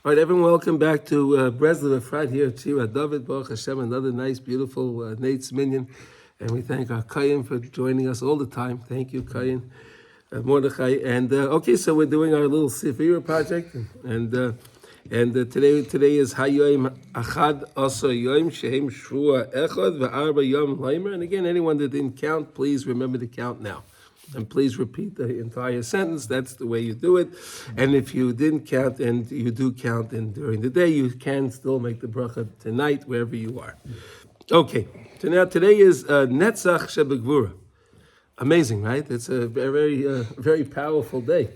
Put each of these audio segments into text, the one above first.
All right, everyone, welcome back to Breslov, Efrat here at Shira David, Baruch Hashem, another nice, beautiful Nate's Minyan. And we thank our Kayin for joining us all the time. Thank you, Kayin, Mordechai. And okay, so we're doing our little Sefira project. And today is Hayoim Achad Asa Yoim Shehem Shvua Echad Ve'arba Yom Leimer. And again, anyone that didn't count, please remember to count now. And please repeat the entire sentence. That's the way you do it. And if you didn't count and you do count during the day, you can still make the bracha tonight, wherever you are. Okay, so now today is Netzach Shebegvura. Amazing, right? It's a very powerful day,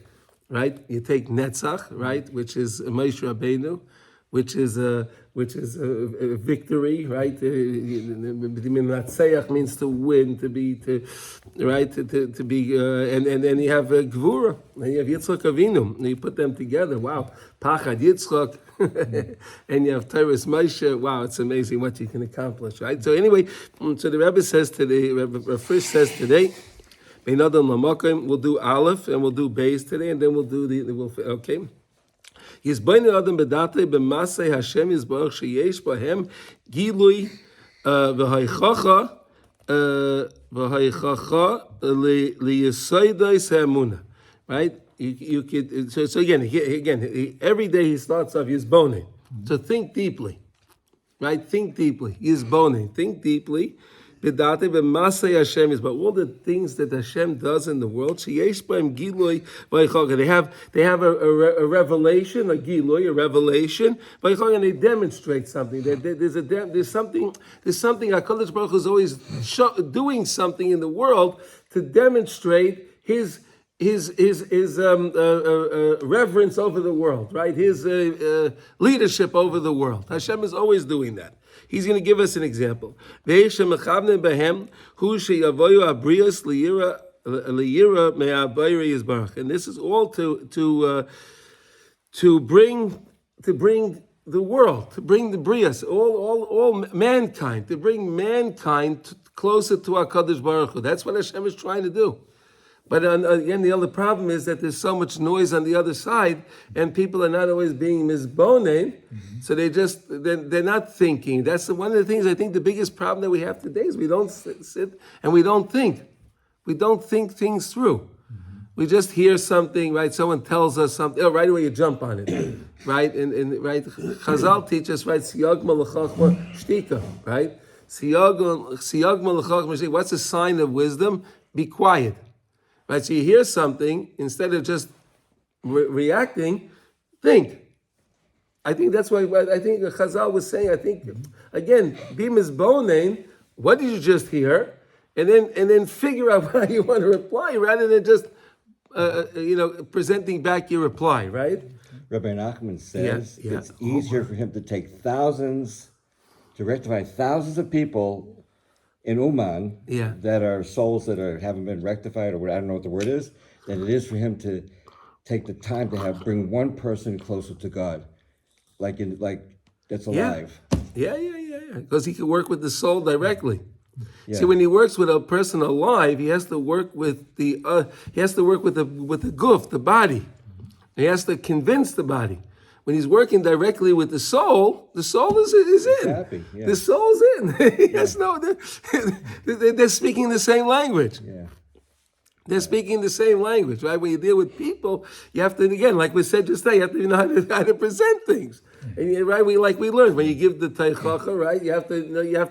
right? You take Netzach, right, which is Moshe Rabbeinu, which is a victory, right? Natseach means to win, to be, and then you have Gvura, and you have Yitzchak Avinu, and you put them together. Wow, Pachad Yitzchak, and you have Teres Moshe. Wow, it's amazing what you can accomplish, right? So anyway, so the Rebbe says today, Rebbe Frisch says today, we'll do Aleph and we'll do Beis today, and then we'll do okay. Yizbayne Adam Bedate b'Masei Hashem Yizbarach sheyesh bahem gilui v'haychacha liyisaydais ha'emuna. Right? You could so again every day he starts off Yizbone. So think deeply, right? Think deeply. Yizbone. Think deeply. Bedate b'Masei Hashem is, but all the things that Hashem does in the world, sheyesh b'hem gilui v'haychacha. They have a revelation, a gilui, a revelation, and they demonstrate something. There's something. HaKadosh Baruch Hu is always doing something in the world to demonstrate his reverence over the world, right? His leadership over the world. Hashem is always doing that. He's going to give us an example. And this is all to bring the world, to bring the brias, all mankind, to bring mankind closer to HaKadosh Baruch Hu. That's what Hashem is trying to do. But again, the other problem is that there's so much noise on the other side, and people are not always being misbonen, so they're not thinking. That's one of the things, I think the biggest problem that we have today is we don't sit and we don't think. We don't think things through. We just hear something, right? Someone tells us something, right away you jump on it, right? And right, Chazal teach us, right? Siyag malachachma shtika, right? Siyag malachachma shtika. What's a sign of wisdom? Be quiet. Right, so you hear something, instead of just reacting, think. I think that's why I think Chazal was saying, again, be misbonen, what did you just hear? And then figure out how you want to reply, rather than just, presenting back your reply, right? Rabbi Nachman says it's easier for him to take to rectify thousands of people in Uman, that are souls that haven't been rectified, or I don't know what the word is, than it is for him to take the time to bring one person closer to God, like that's alive. Yeah. Because he can work with the soul directly. Yeah. See, when he works with a person alive, he has to work with the guf, the body. He has to convince the body. When he's working directly with the soul is in. Happy, yeah. The soul's in. They're speaking the same language. Yeah. They're speaking the same language, right? When you deal with people, you have to, again, like we said just now, you have to know how to present things. And right, we learned when you give the teichacha, right? You have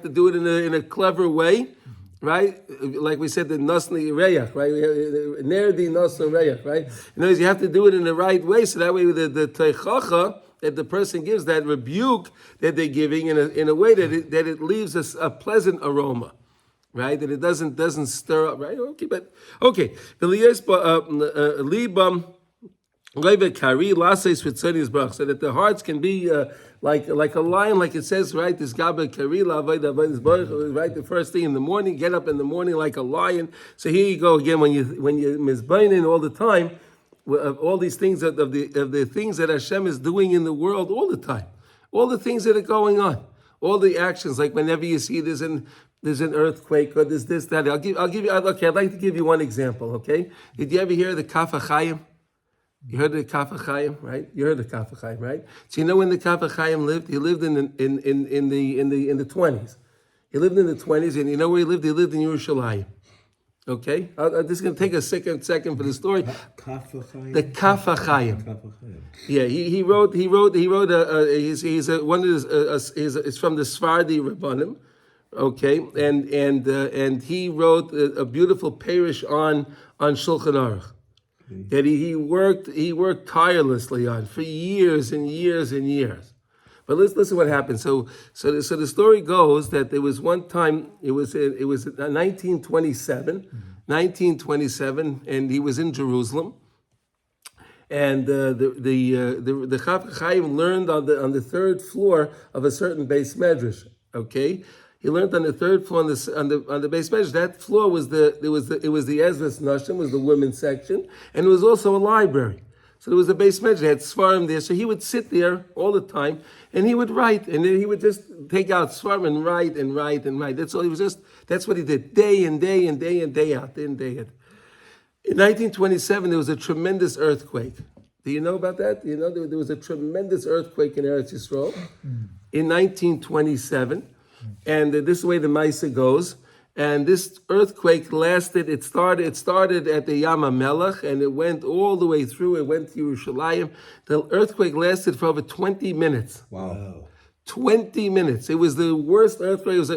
to do it in a clever way. Right, like we said, the nasni reyach, right? Nerdi nasni reyach, right? In other words, you have to do it in the right way, so that way the teichacha that the person gives, that rebuke that they're giving, in a way that it leaves us a pleasant aroma, right? That it doesn't stir up, right? Okay. The libam kari lases vitzonis brach, so that the hearts can be like a lion, like it says, right? This gabe kari right? The first thing in the morning, get up in the morning like a lion. So here you go again, when you mizbainin all the time, all these things of the things that Hashem is doing in the world all the time, all the things that are going on, all the actions, like whenever you see there's an earthquake or there's this, that. I'll give you. Okay, I'd like to give you one example. Okay, did you ever hear the Kaf HaChaim? You heard of the Kaf HaChaim, right? You heard of the Kaf HaChaim, right? So you know when the Kaf HaChaim lived? He lived in the 20s. He lived in the 20s, and you know where he lived? He lived in Yerushalayim. Okay, this is going to take a second for the story. The Kaf HaChaim. Yeah, he wrote. He's from the Sephardi Rabbanim. Okay, and he wrote a beautiful parish on Shulchan Aruch that he worked tirelessly on for years and years and years. But let's listen what happened. So the story goes that there was one time, it was 1927, and he was in Jerusalem, and the Chaf Chaim learned on the third floor of a certain base medrash. Okay, he learned on the third floor on the base medrash. That floor was the Ezras Nashim, was the women's section, and it was also a library. So there was a base medrash, they had Svarim there. So he would sit there all the time, and he would write, and then he would just take out Svarim and write and write and write. That's all. That's what he did, day and day and day and day out, day and day out. In 1927, there was a tremendous earthquake. Do you know about that? You know there was a tremendous earthquake in Eretz Yisrael in 1927, and this is the way the Maisa goes. And this earthquake lasted, it started at the Yam HaMelech, and it went all the way through, it went to Yerushalayim. The earthquake lasted for over 20 minutes. Wow. 20 minutes. It was the worst earthquake. I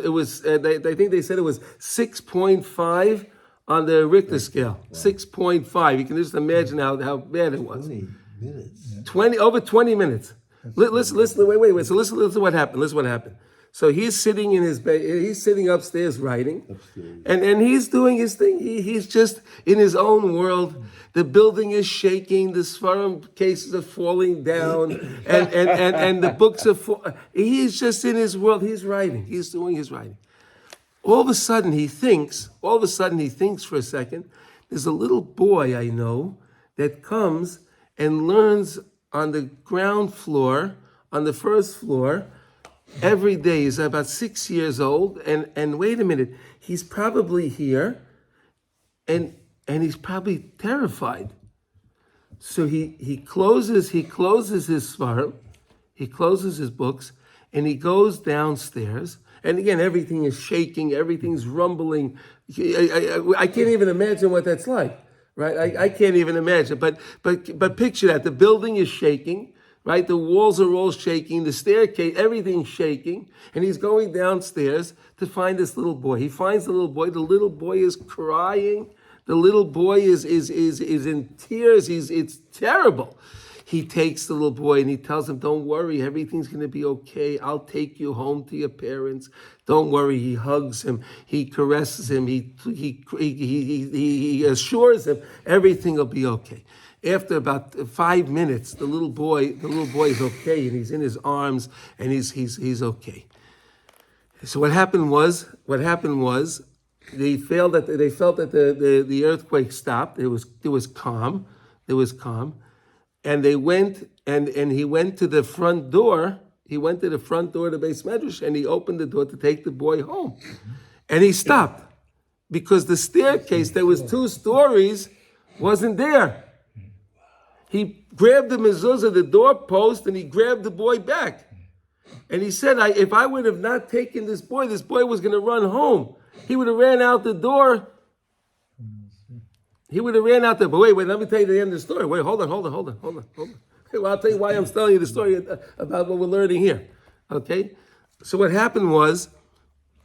think they said it was 6.5 on the Richter scale. Wow. 6.5. You can just imagine how bad it was. 20 minutes. Over 20 minutes. Listen, wait. So listen to what happened. Listen what happened. So he's sitting in his bed. He's sitting upstairs writing, and he's doing his thing. He's just in his own world. The building is shaking. The Sfarim cases are falling down, and the books are falling. He's just in his world. He's writing. He's doing his writing. All of a sudden he thinks for a second. There's a little boy I know that comes and learns on the ground floor, on the first floor. Every day. He's about 6 years old, and wait a minute, he's probably here, and he's probably terrified. So he closes his svarim, he closes his books, and he goes downstairs. And again, everything is shaking, everything's rumbling. I can't even imagine what that's like, right? I can't even imagine. But picture that the building is shaking. Right, the walls are all shaking, the staircase, everything's shaking, and he's going downstairs to find this little boy. He finds the little boy. The little boy is crying. The little boy is in tears. It's terrible. He takes the little boy and he tells him, "Don't worry, everything's going to be okay. I'll take you home to your parents. Don't worry." He hugs him. He caresses him. He assures him everything will be okay. After about 5 minutes, the little boy is okay, and he's in his arms, and he's okay. So what happened was they felt that the earthquake stopped. It was calm, and they went and he went to the front door. He went to the front door of the base medrash, and he opened the door to take the boy home, and he stopped because the staircase that was 2 stories wasn't there. He grabbed the mezuzah, the doorpost, and he grabbed the boy back. And he said, if I would have not taken this boy was going to run home. He would have ran out the door. But wait, let me tell you the end of the story. Wait, hold on. Well, I'll tell you why I'm telling you the story about what we're learning here. Okay? So what happened was,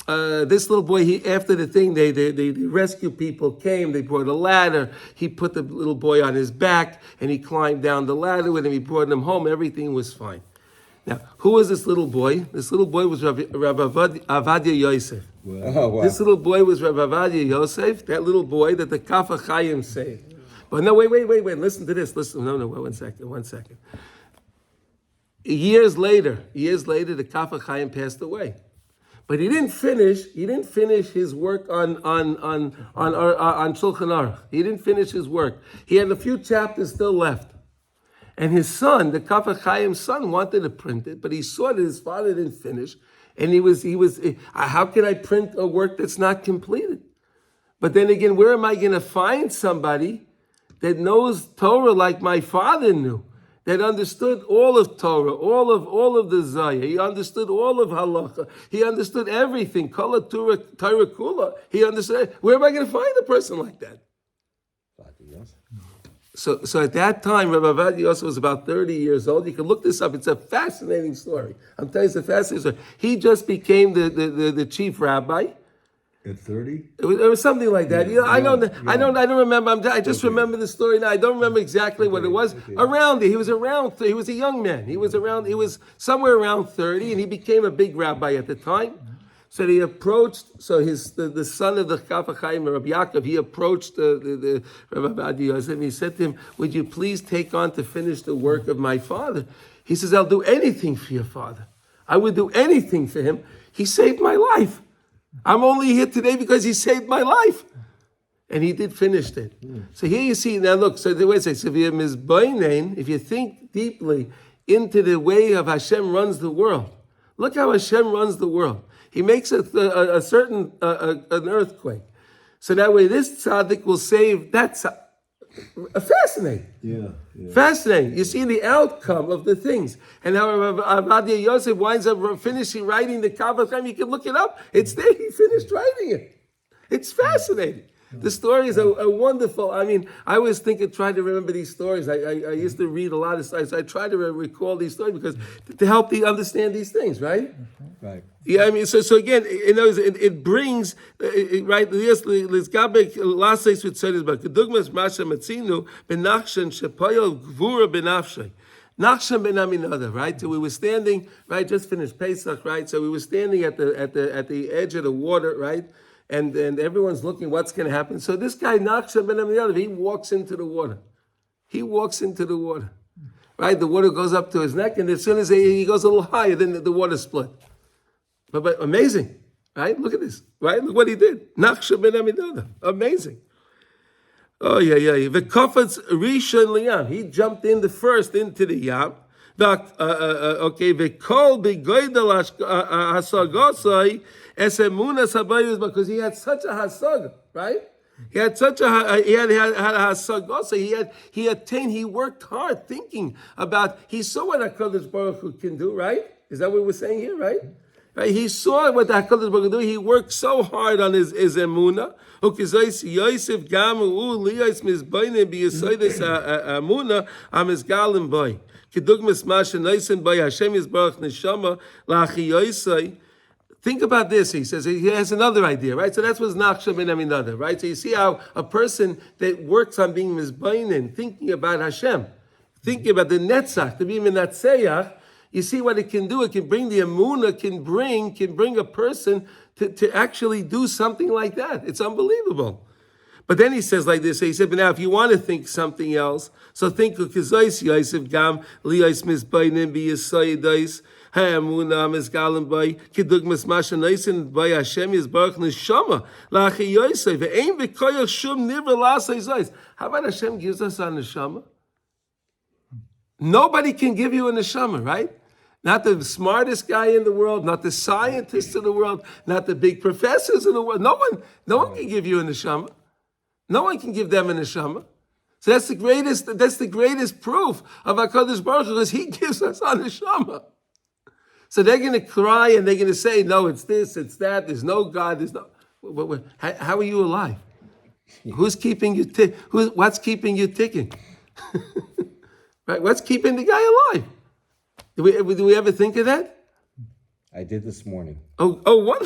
this little boy, after the thing, the rescue people came, they brought a ladder, he put the little boy on his back, and he climbed down the ladder with him, he brought him home, everything was fine. Now, who was this little boy? This little boy was Rabbi Avadia Yosef. Oh, wow. This little boy was Rabbi Avadia Yosef, that little boy that the Kaf HaChaim saved. But no, wait, listen to this, one second. Years later, the Kaf HaChaim passed away. But he didn't finish his work on Shulchan Aruch. He didn't finish his work. He had a few chapters still left. And his son, the Kaf HaChaim's son, wanted to print it, but he saw that his father didn't finish. And he was, how can I print a work that's not completed? But then again, where am I going to find somebody that knows Torah like my father knew, that understood all of Torah, all of the Zayah. He understood all of Halacha. He understood everything. Kala Torah Kula. He understood. Where am I going to find a person like that? So at that time, Rabbi Avad Yosef was about 30 years old. You can look this up. It's a fascinating story. I'm telling you, it's a fascinating story. He just became the chief rabbi. At 30? It was something like that. I don't remember. I just remember the story now. I don't remember exactly what it was. Around it, he was a young man. He was somewhere around 30, and he became a big rabbi at the time. So he approached. So the son of the Chaf HaChaim, Rabbi Yaakov, he approached the Rabbi Avad Yosef, and he said to him, "Would you please take on to finish the work of my father?" He says, "I'll do anything for your father. I would do anything for him. He saved my life. I'm only here today because he saved my life." And he did finish it. So here you see, now look, so the way it says, if you think deeply into the way of Hashem runs the world, look how Hashem runs the world. He makes a certain an earthquake. So that way this tzaddik will save that tzaddik. Fascinating. Yeah. Fascinating. You see the outcome of the things. And how Avad Yosef winds up finishing writing the Kavod Chaim. You can look it up. It's there. He finished writing it. It's fascinating. The stories are wonderful. I mean, I always try to remember these stories. I used to read a lot of stories. I try to recall these stories because to help you understand these things, right? Right. Yeah, I mean, so again, it brings right. Yes, l'zgabek laseis v'tzodes ba kedugmas masha matzinu benachshan shepoyel gvura benafshay. Nachshan ben Aminada, right? So we were standing, right? Just finished Pesach, right? So we were standing at the edge of the water, right? And everyone's looking, what's going to happen? So this guy Nachshan ben Aminada, he walks into the water. Right? The water goes up to his neck, and as soon as he goes a little higher, then the water split. But amazing, right? Look at this, right? Look what he did. Nachshan ben Aminada, amazing. Oh yeah. V'kofetz rishon liyam. He jumped in the first into the yam. Okay. V'kol b'goydel hasagosai esemunas habayus, because he had such a hasaga, right? He had such a he had hasagosai. He worked hard thinking about. He saw what HaKadosh Baruch Hu can do, right? Is that what we're saying here, right? Right, he saw what the HaKadosh Baruch Hu do. He worked so hard on his emunah. Yosef gamu liyos mizbayne biyasodes emunah amizgalim boy. Kedugmas masha neisen by Hashem yisbarach neshama lachi yosei. Think about this. He says he has another idea, right? So that's what's Nachshan ben Aminada, right? So you see how a person that works on being mizbayne, thinking about Hashem, thinking about the netzach, to be minatseach. You see what it can do? It can bring the emunah, can bring a person to actually do something like that. It's unbelievable. But then he says like this. He said, but now if you want to think something else, so think of Kizais Yosef Gam Liyos Mizbaynim B'Yisayidais HaEmunah Mizgalim Bay Kidugmas Masha Naisin Bay Hashem Yisbarach Neshama Lachi Yosef Ve'ein V'Koyach Shum Nivra Lasei Zais. How about Hashem gives us a neshama? Nobody can give you a neshama, right? Not the smartest guy in the world, not the scientists in the world, not the big professors in the world. No one can give you a neshama. No one can give them a neshama. So that's the greatest proof of HaKadosh Baruch Hu, because he gives us a neshama. So they're going to cry and they're going to say, no, it's this, it's that, there's no God, there's no... How are you alive? Who's keeping you what's keeping you ticking? Right? What's keeping the guy alive? Do we ever think of that? I did this morning. Oh, what?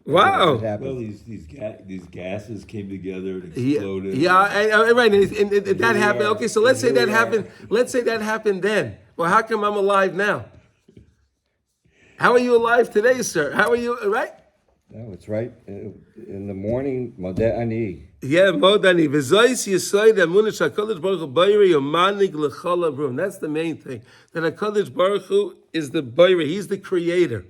Wow. Well, these gases came together and exploded. Right. And that happened. Okay, so let's say that happened. Let's say that happened then. Well, how come I'm alive now? How are you alive today, sir? How are you? Right? No, it's right. In the morning, Modeh Ani. Yeah, Modani. V'zois yisoid amunish HaKadosh Baruch Hu Bayri Yomanig L'chol Avrum. That's the main thing. That HaKadosh Baruch Hu is the Bayri. He's the creator.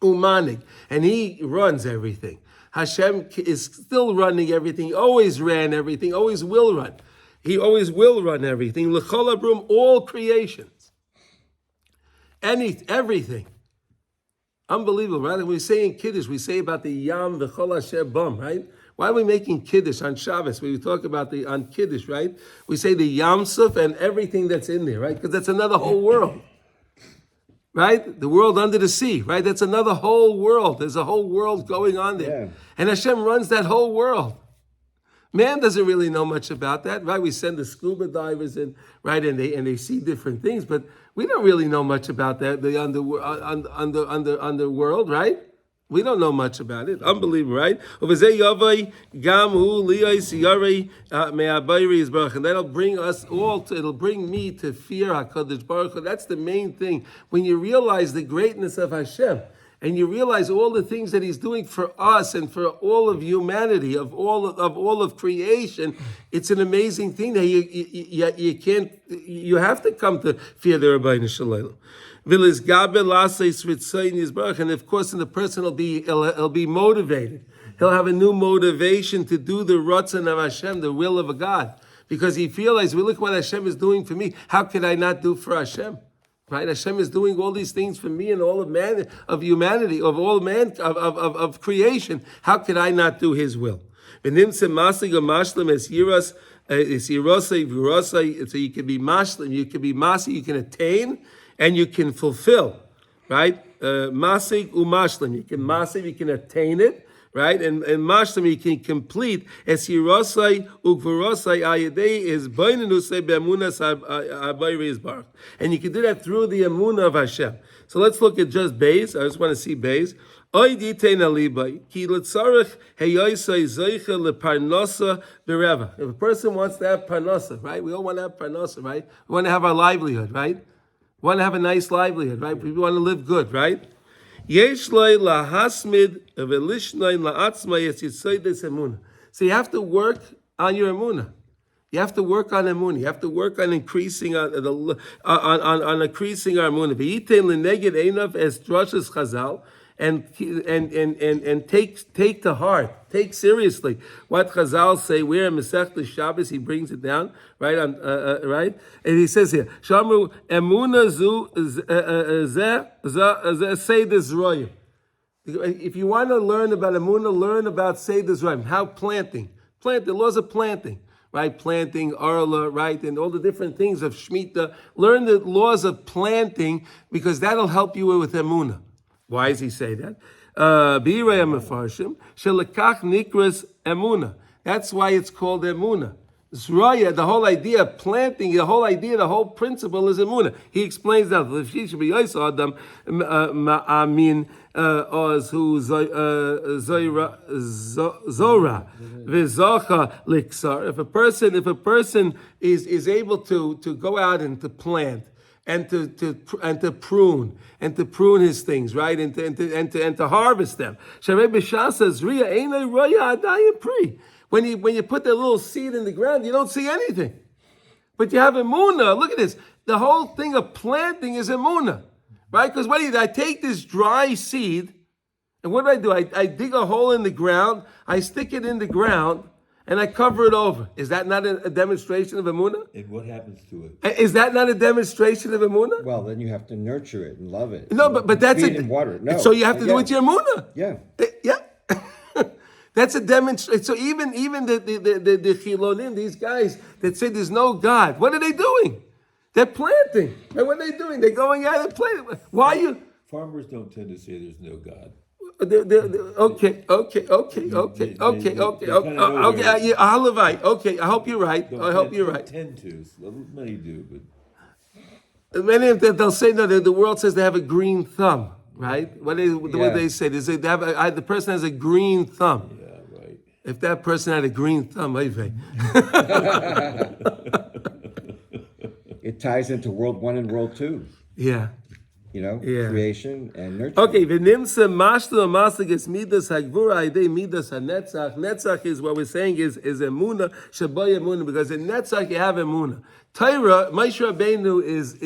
Umanig. And he runs everything. Hashem is still running everything. He always ran everything. Always will run. He always will run everything. L'chol Avrum, all creations. Everything. Unbelievable, right? When we say in Kiddush, we say about the Yam V'chol Asher Bam, right? Why are we making Kiddush on Shabbos? We talk about on Kiddush, right? We say the Yam Suf and everything that's in there, right? Because that's another whole world. Right? The world under the sea, right? That's another whole world. There's a whole world going on there. Yeah. And Hashem runs that whole world. Man doesn't really know much about that, right? We send the scuba divers in, right? And they see different things, but we don't really know much about that, the underworld, right? We don't know much about it. Unbelievable, right? And that'll bring us all to, it'll bring me to fear HaKadosh Baruch Hu. That's the main thing. When you realize the greatness of Hashem, and you realize all the things that He's doing for us and for all of humanity, of all of creation, it's an amazing thing that you have to come to fear the Rabbeinu Shalom. And of course, in the person he'll be motivated. He'll have a new motivation to do the Ratzon of Hashem, the will of a God, because he realizes, well, look what Hashem is doing for me. How could I not do for Hashem? Right? Hashem is doing all these things for me and all of man, of humanity, of all man, of creation. How could I not do His will? So you can be mashlim, you can be masi, you can attain, and you can fulfill, right? Masig umashlim, you can masiv, you can attain it, right? And mashlim, you can complete. Es yirosai ugvarosai ayadei is bainanusei be'emunas habayri is barach. And you can do that through the emunah of Hashem. So let's look at just Beis. I just want to see Beis. Oy ditein alibai ki letzarich heyoisai zeicha leparnosa bereva. If a person wants to have parnosa, right? We all want to have parnosa, right? We want to have our livelihood, right? We want to have a nice livelihood, right? We want to live good, right? Yesh loy lahasmid velishnoi la'atzma yes yitzaydes emunah. So you have to work on your emunah. You have to work on emunah. You have to work on increasing on increasing our emunah. V'yitein leneged einav es drashas chazal. And take to heart, take seriously what Chazal say. Where in Masechta Shabbos he brings it down, right? Right, and he says here, Shamru emuna zu seder zroyim. If you want to learn about emuna, learn about seder zroyim. How plant the laws of planting. Right, planting, arla, right, and all the different things of Shemitah. Learn the laws of planting because that'll help you with emunah. Why does he say that? That's why it's called emuna. Zroya, the whole idea of planting, the whole principle is emuna. He explains that. If a person is able to go out and to plant, and to prune his things, right, and to harvest them. When you put that little seed in the ground, you don't see anything, but you have emunah. Look at this. The whole thing of planting is emunah, right? Because I take this dry seed, and what do? I dig a hole in the ground, I stick it in the ground, and I cover it over. Is that not a demonstration of emunah? And what happens to it? Is that not a demonstration of emunah? Well, then you have to nurture it and love it. No, but that's feed it and water it. No. So you have to do it your emunah. Yeah. Yeah. That's a demonstration. So even the chilonim, these guys that say there's no God, what are they doing? They're planting. And what are they doing? They're going out and planting. Why are you? Farmers don't tend to say there's no God. Okay. Halavai. Okay, I hope you're right. Tend to. Many do, but many of them, they'll say no. The world says they have a green thumb, right? What they say? They say they have the person has a green thumb. Yeah, right. If that person had a green thumb, it ties into World 1 and World 2. Yeah. Creation and nurture. Okay, v'nimsa mashlu amasages midas hagvura idei midas hanetzach. Netzach is what we're saying is emuna shaboy emuna, because in netzach you have emuna. Torah, Moshe Rabbeinu is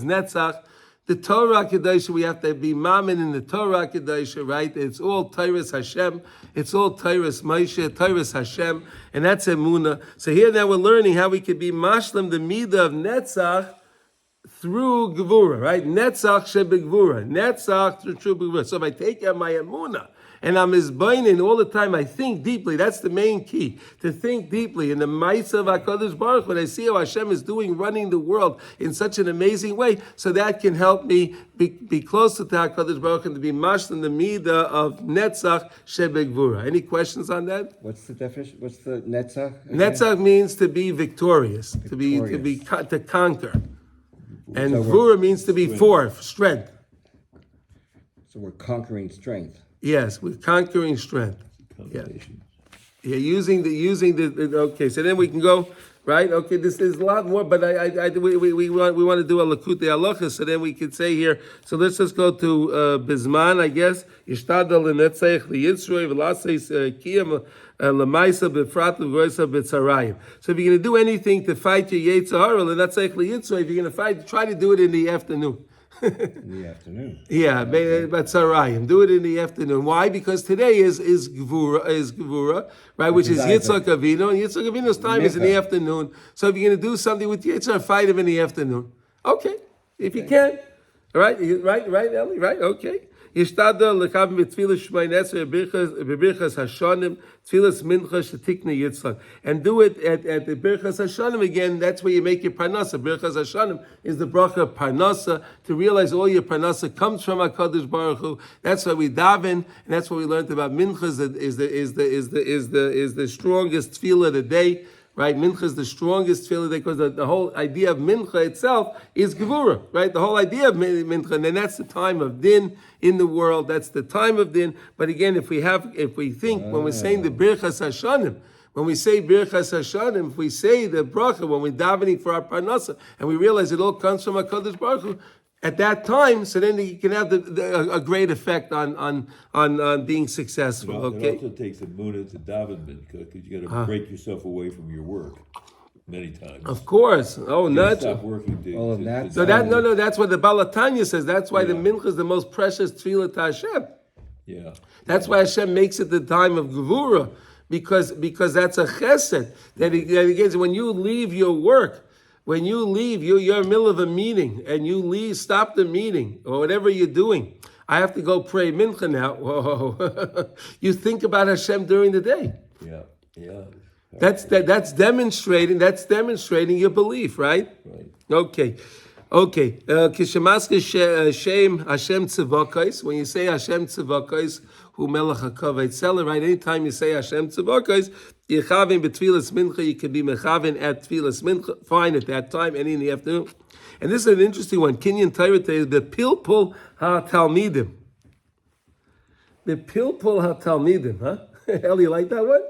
netzach. The Torah Kedusha, we have to be mamin in the Torah Kedusha, right? It's all Torah's Hashem. It's all Torah's Moshe, Torah's Hashem, and that's emuna. So here now we're learning how we could be mashlim the midah of netzach through Gevura, right? Netzach shebegvura. Netzach through true Gevura. So if I take out my emunah And I'm isbainin all the time. I think deeply. That's the main key, to think deeply. In the Ma'isa of HaKadosh Baruch Hu, when I see how Hashem is running the world in such an amazing way, so that can help me be closer to HaKadosh Baruch Hu and to be mashed in the midah of Netzach Shebegvura. Any questions on that? What's the definition? What's the Netzach? Netzach means to be victorious, to conquer. And So Gvura means to be strength. So we're conquering strength. Yes, with conquering strength. Yeah. Combination. Yeah, using the okay. So then we can go right. Okay, this is a lot more, but we want to do a Likutey Halachos. So then we could say here. So let's just go to Bizman, I guess. Yishtadal lenetzach liyitzroi v'laseis kiyam lemaisa b'frat l'goysa b'tzarayim. So if you're going to do anything to fight your Yetzer Hara lenetzach liyitzroi, if you're going to fight, try to do it in the afternoon. In the afternoon. Yeah, but Sarayim. Do it in the afternoon. Why? Because today is Gvura, right? Which is Yitzhak Avinu, and Yitzhak Avinu's time is in the afternoon. So if you're going to do something with Yitzhak, fight him in the afternoon. Okay, if you can. All right, right, Ellie, right? Okay. Yishtadel lekavim b'tfilas Shmay Netzer b'birchas Hashanim tfilas mincha shetikna Yitzchak, and do it at the birchas Hashanim again. That's where you make your parnasa. Birchas Hashanim is the bracha of parnasa, to realize all your parnasa comes from Hakadosh Baruch Hu. That's why we daven, and that's what we learned about minchas. Is the strongest tefillah of the day. Right, mincha is the strongest tefillah because the whole idea of mincha itself is gevura. Right, the whole idea of mincha, and then that's the time of din in the world. That's the time of din. But again, if we think when we're saying the birchas hashanim, when we say birchas hashanim, if we say the bracha when we're davening for our parnasa, and we realize it all comes from HaKadosh Baruch Hu, at that time, so then you can have a great effect on being successful. Okay. It also takes a munah to daven mincha, because you got to break yourself away from your work many times. Of course. Oh, not Stop working. So that's what the Balatanya says. That's why the mincha is the most precious tefillah to Hashem. Yeah. That's why Hashem makes it the time of gevura, because that's a chesed that again, when you leave your work. When you leave, you're in the middle of a meeting, and you leave, stop the meeting, or whatever you're doing. I have to go pray mincha now. Whoa. You think about Hashem during the day. Yeah. That's demonstrating your belief, right? Right. Okay. Kishemaske Shem Hashem Tzivakos. When you say Hashem Tzivakos, Hu Melech HaKavod Tzela, right? Anytime you say Hashem Tzivakos, Yechavin betfilas mincha, you can be mechavin at tfilas mincha, fine at that time, any in the afternoon. And this is an interesting one. Kinyan Torah is the pilpul ha-talmidim. The pilpul ha-talmidim, huh? Hell, you like that one?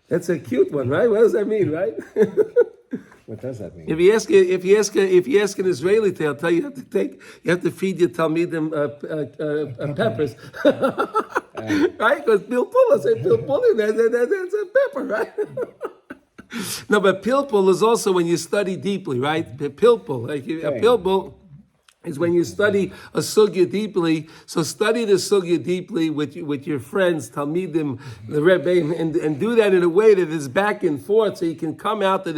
That's a cute one, right? What does that mean, right? What does that mean? If you ask an Israeli, they'll tell you you have to feed your talmidim peppers, right? Because pilpul, I say pilpul, that's a pepper, right? No, but pilpul is also when you study deeply, right? Pilpul, pilpul is when you study a sugya deeply. So study the sugya deeply with your friends, talmidim, the rebbe, and do that in a way that is back and forth, so you can come out to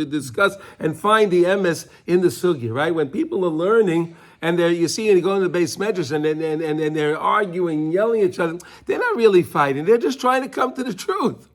discuss and find the emes in the sugya, right? When people are learning, and you see, and you go into the base medrash, and they're arguing, yelling at each other, they're not really fighting. They're just trying to come to the truth.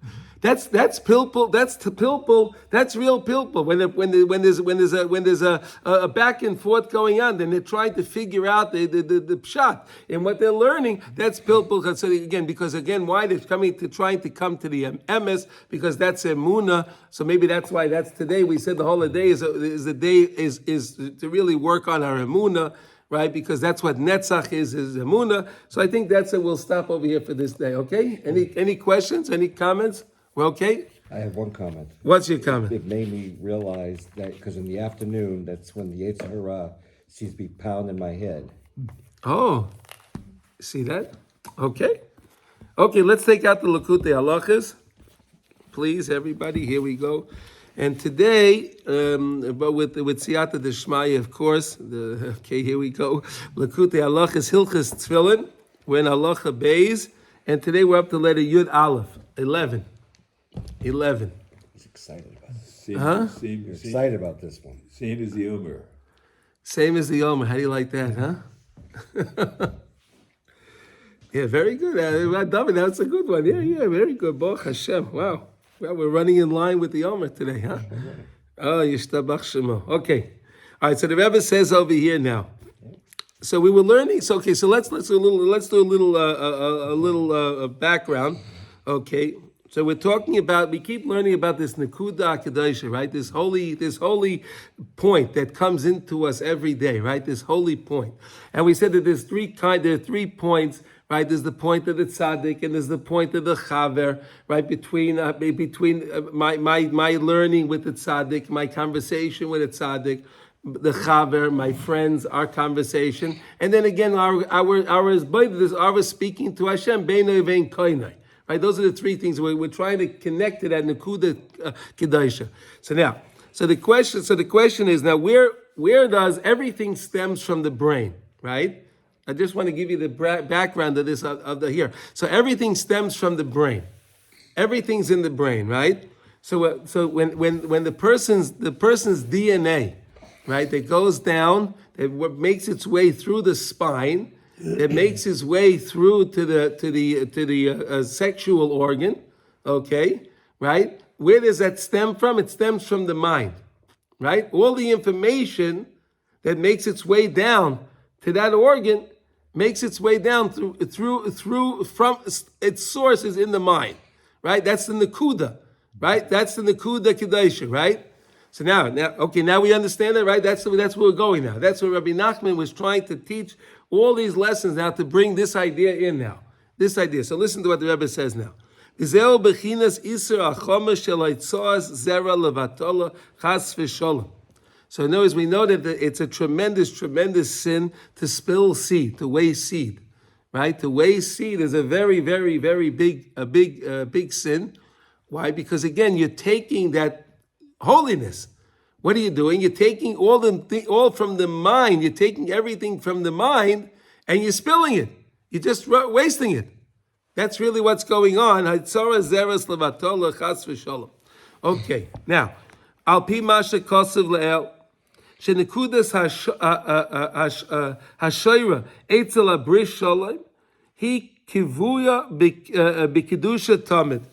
That's pilpul. That's pilpul. That's real pilpul. When there's a back and forth going on, then they're trying to figure out the pshat and what they're learning. That's pilpul. So again, why they're trying to come to the emes, because that's emuna. So maybe that's why that's today. We said the whole day is to really work on our emuna. Right, because that's what netzach is emuna. So I think that's it. We'll stop over here for this day. Okay. Any questions? Any comments? We're okay? I have one comment. What's your comment? It made me realize that because in the afternoon, that's when the Yetzer Hara seems to be pounding my head. Oh, see that? Okay, let's take out the Likutey Halachos. Please, everybody, here we go. And today, but with Siyata Deshmaya, of course, here we go. Likutey Halachos, Hilchos Teffilin. We're in Halacha Beis, and today we're up to letter Yud Aleph, 11. He's excited about this. Same, Excited about this one. Same as the Omer. Same as the Omer. How do you like that, huh? Yeah, very good. David, that's a good one. Yeah, very good. Baruch Hashem. Wow. Well, we're running in line with the Omer today, huh? Oh, Yishtabach Shemo. Okay. All right, so the Rebbe says over here now. So we were learning. So okay, so let's do a little background. Okay, so we're talking about. We keep learning about this Nekuda Kedosha, right? This holy point that comes into us every day, right? This holy point. And we said that there are 3 points, right? There's the point of the tzaddik, and there's the point of the chaver, right? Between my learning with the tzaddik, my conversation with the tzaddik, the chaver, my friends, our conversation, and then again our speaking to Hashem, beinai vein koinai. Right, those are the 3 things we're trying to connect to that nekuda kedosha. So the question is now where does everything stems from the brain, right? I just want to give you the background of this here. So everything stems from the brain. Everything's in the brain, right? So when the person's DNA, right, that goes down, that makes its way through the spine, that makes its way through to the sexual organ, okay, right? Where does that stem from? It stems from the mind, right? All the information that makes its way down to that organ makes its way down through from its sources in the mind, right? That's the nekuda, right? That's the nekuda kedosha, right? So now we understand that, right? That's where we're going now. That's what Rabbi Nachman was trying to teach all these lessons now to bring this idea in now. This idea. So listen to what the Rebbe says now. So in other words, we know that it's a tremendous sin to spill seed, to waste seed, right? To waste seed is a very, very, very big sin. Why? Because again, you're taking that holiness. What are you doing? You're taking all from the mind. You're taking everything from the mind and you're spilling it. You're just wasting it. That's really what's going on. Okay, now, al pi masha kosev le'el, shenekudas hashoira etzel abris shalom, he kivuya b'kedusha tamid.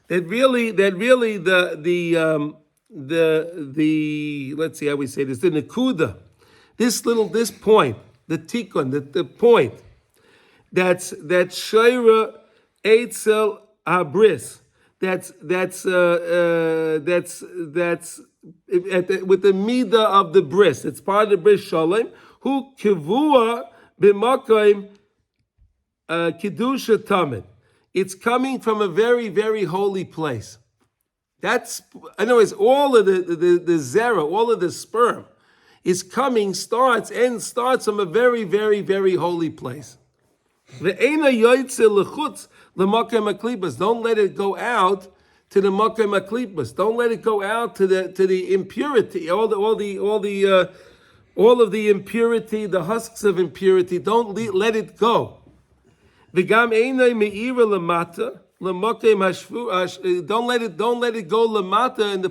That really the let's see how we say this, the nekuda, this point, the tikkun, the point that shoira eitzel habris, that's with the midah of the bris. It's part of the bris shalom. Who kivua b'makayim kedusha tamid. It's coming from a very, very holy place. That's, in other words, all of the zera, all of the sperm is starts from a very, very, very holy place. Don't let it go out to the makom haklipos. Don't let it go out to the impurity, all of the impurity, the husks of impurity. Don't let it go. Don't let it go lamata in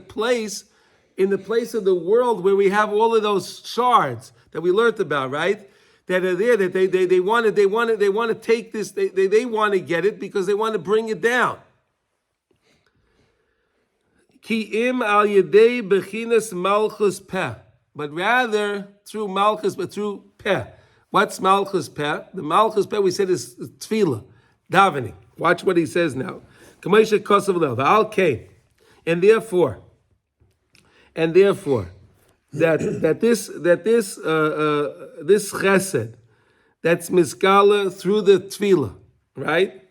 the place of the world where we have all of those shards that we learned about, right? That are there, that they want to take this, they want to get it because they want to bring it down. Ki im al yedei bechinas malchus peh, but rather through malchus, but through peh. What's malchus peh? The malchus peh we said is tefillah, davening. Watch what he says now. Kamesha kosav lel v'al kain, and therefore that this chesed that's miskala through the tefillah, right?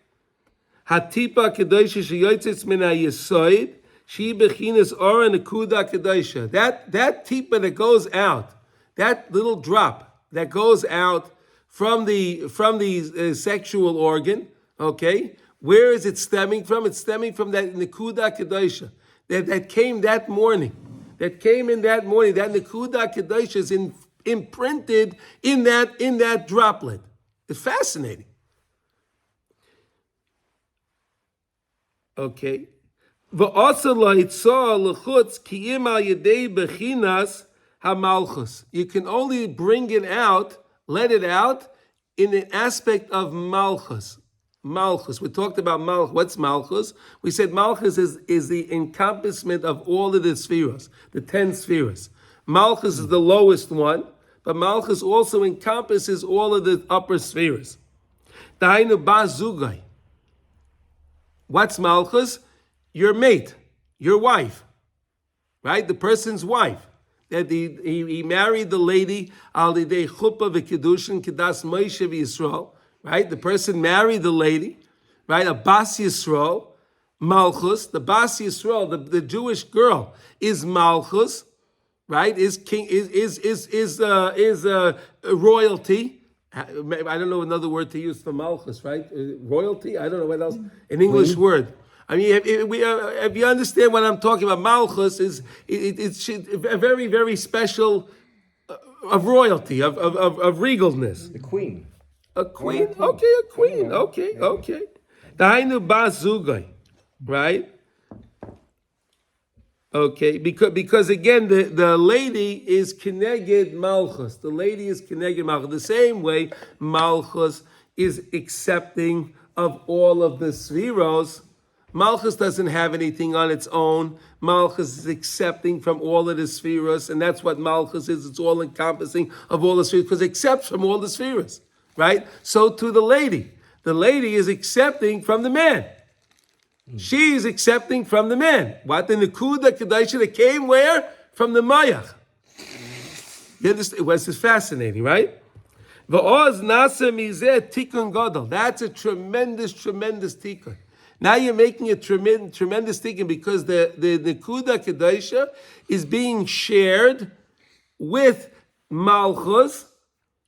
Hatipa kedosha sheyotzes min hayesoid she bechinas ora nekuda kedosha. That tipa that goes out, that little drop that goes out from the sexual organ, okay? Where is it stemming from? It's stemming from that nekuda kedosha that came that morning. That came in that morning. That nekuda kedosha is imprinted in that droplet. It's fascinating. Okay. You can only bring it out, let it out, in an aspect of Malchus. Malchus. We talked about Malchus. What's Malchus? We said Malchus is the encompassment of all of the spheres, the 10 spheres. Malchus is the lowest one, but Malchus also encompasses all of the upper spheres. Dahainu Bazugai. What's Malchus? Your mate, your wife, right? The person's wife. That he married the lady al idei chuppah v'kedushin kedas Moshe v'Yisrael, right? The person married the lady, right? A Bas Yisrael, Malchus. The Bas Yisrael, the Jewish girl, is Malchus, right? Is king, is royalty. I don't know another word to use for Malchus, right? Royalty. I don't know what else. An English word. I mean, if you understand what I'm talking about, Malchus is it's a very, very special of royalty, of regalness. The queen. A queen? Okay, a queen. Okay. Dahainu bas zugay, right? Okay, because again, the lady is Keneged Malchus. The lady is Keneged Malchus. The same way Malchus is accepting of all of the Sfiros. Malchus doesn't have anything on its own. Malchus is accepting from all of the Sfiros, and that's what Malchus is. It's all encompassing of all the Sfiros, because it accepts from all the Sfiros, right? So to the lady is accepting from the man. She is accepting from the man. What? The Nekuda Kedusha that came where? From the Mayach. You understand? It was fascinating, right? V'oz nasa mizeh tikkun gadol. That's a tremendous tikkun. Now you're making a tremendous tikkun because the Nekuda Kedusha is being shared with Malchus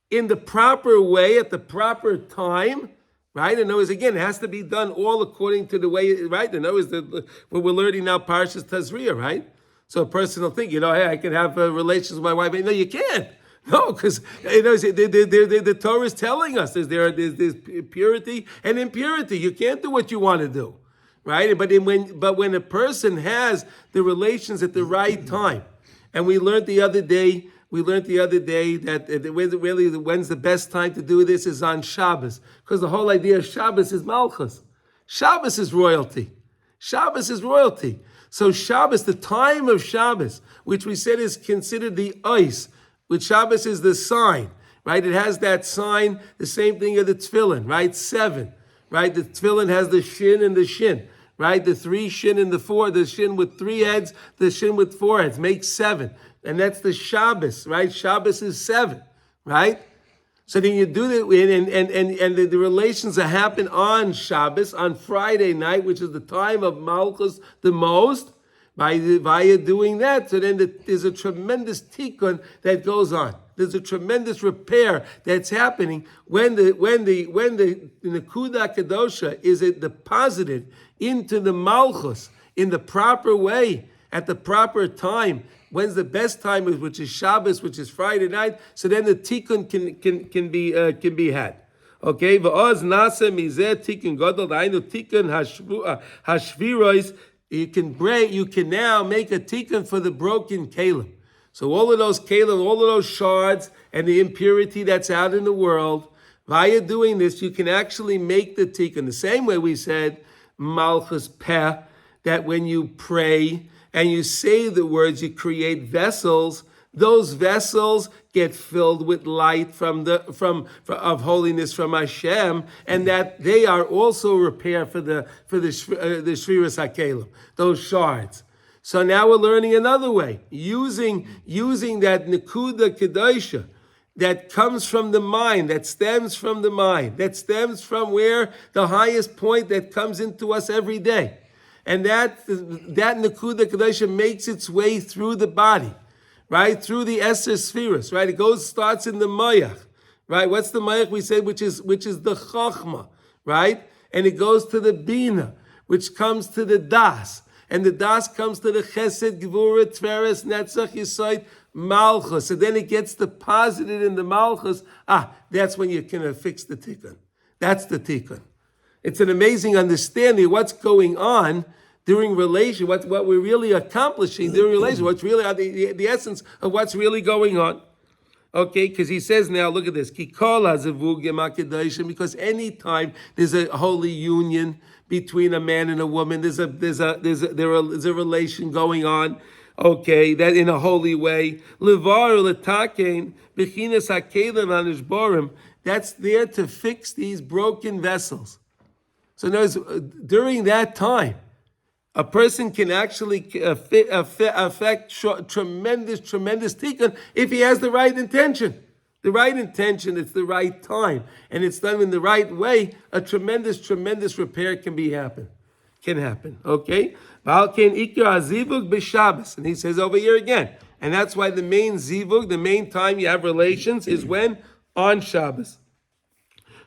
in the proper way at the proper time. Right? In other words, again, it has to be done all according to the way, right? In other words, what we're learning now, Parshas Tazria, right? So a person will think, hey, I can have relations with my wife. No, you can't. No, because the Torah is telling us there's purity and impurity. You can't do what you want to do, right? But when a person has the relations at the right time, and we learned the other day that really when's the best time to do this is on Shabbos, because the whole idea of Shabbos is Malchus. Shabbos is royalty. Shabbos is royalty. So Shabbos, the time of Shabbos, which we said is considered the ice, which Shabbos is the sign, right? It has that sign, the same thing of the Teffilin, right? 7, right? The Teffilin has the shin and the shin, right? The 3 shin and the 4, the shin with 3 heads, the shin with 4 heads, makes 7. And that's the Shabbos, right? Shabbos is 7, right? So then you do that, and the relations that happen on Shabbos, on Friday night, which is the time of Malchus the most, via doing that. So then there's a tremendous tikkun that goes on. There's a tremendous repair that's happening when the Nekuda Kedosha is deposited into the Malchus in the proper way at the proper time. When's the best time, which is Shabbos, which is Friday night? So then the tikkun can be had. Okay, v'oz nasa mizeh tikkun gadol da'inu tikkun hashvirois. You can now make a tikkun for the broken kalim. So all of those kalim, all of those shards, and the impurity that's out in the world, via doing this, you can actually make the tikkun. The same way we said Malchus Peh, that when you pray and you say the words, you create vessels. Those vessels get filled with light of holiness from Hashem, and that they are also repair for the Shviras HaKelim, those shards. So now we're learning another way, using that Nekuda Kedosha that comes from the mind, that stems from the mind, that stems from where the highest point that comes into us every day. And that Nekuda Kedosha makes its way through the body, right? Through the Esser Spheres, right? It starts in the Mayach, right? What's the Mayach we say, which is the Chachma, right? And it goes to the Bina, which comes to the Das. And the Das comes to the Chesed, Gvura, Tveres, Netzach, Yesod, Malchus. And then it gets deposited in the Malchus. That's when you can fix the Tikkun. That's the Tikkun. It's an amazing understanding of what's going on during relation, what we're really accomplishing during relation, what's really the essence of what's really going on. Okay, because he says now, look at this. Because any time there's a holy union between a man and a woman, there's a relation going on. Okay, that in a holy way. That's there to fix these broken vessels. So notice, during that time, a person can actually affect tremendous tikkun if he has the right intention. The right intention, it's the right time, and it's done in the right way. A tremendous repair can happen. Okay, and he says over here again, and that's why the main zivug, the main time you have relations, is when on Shabbos.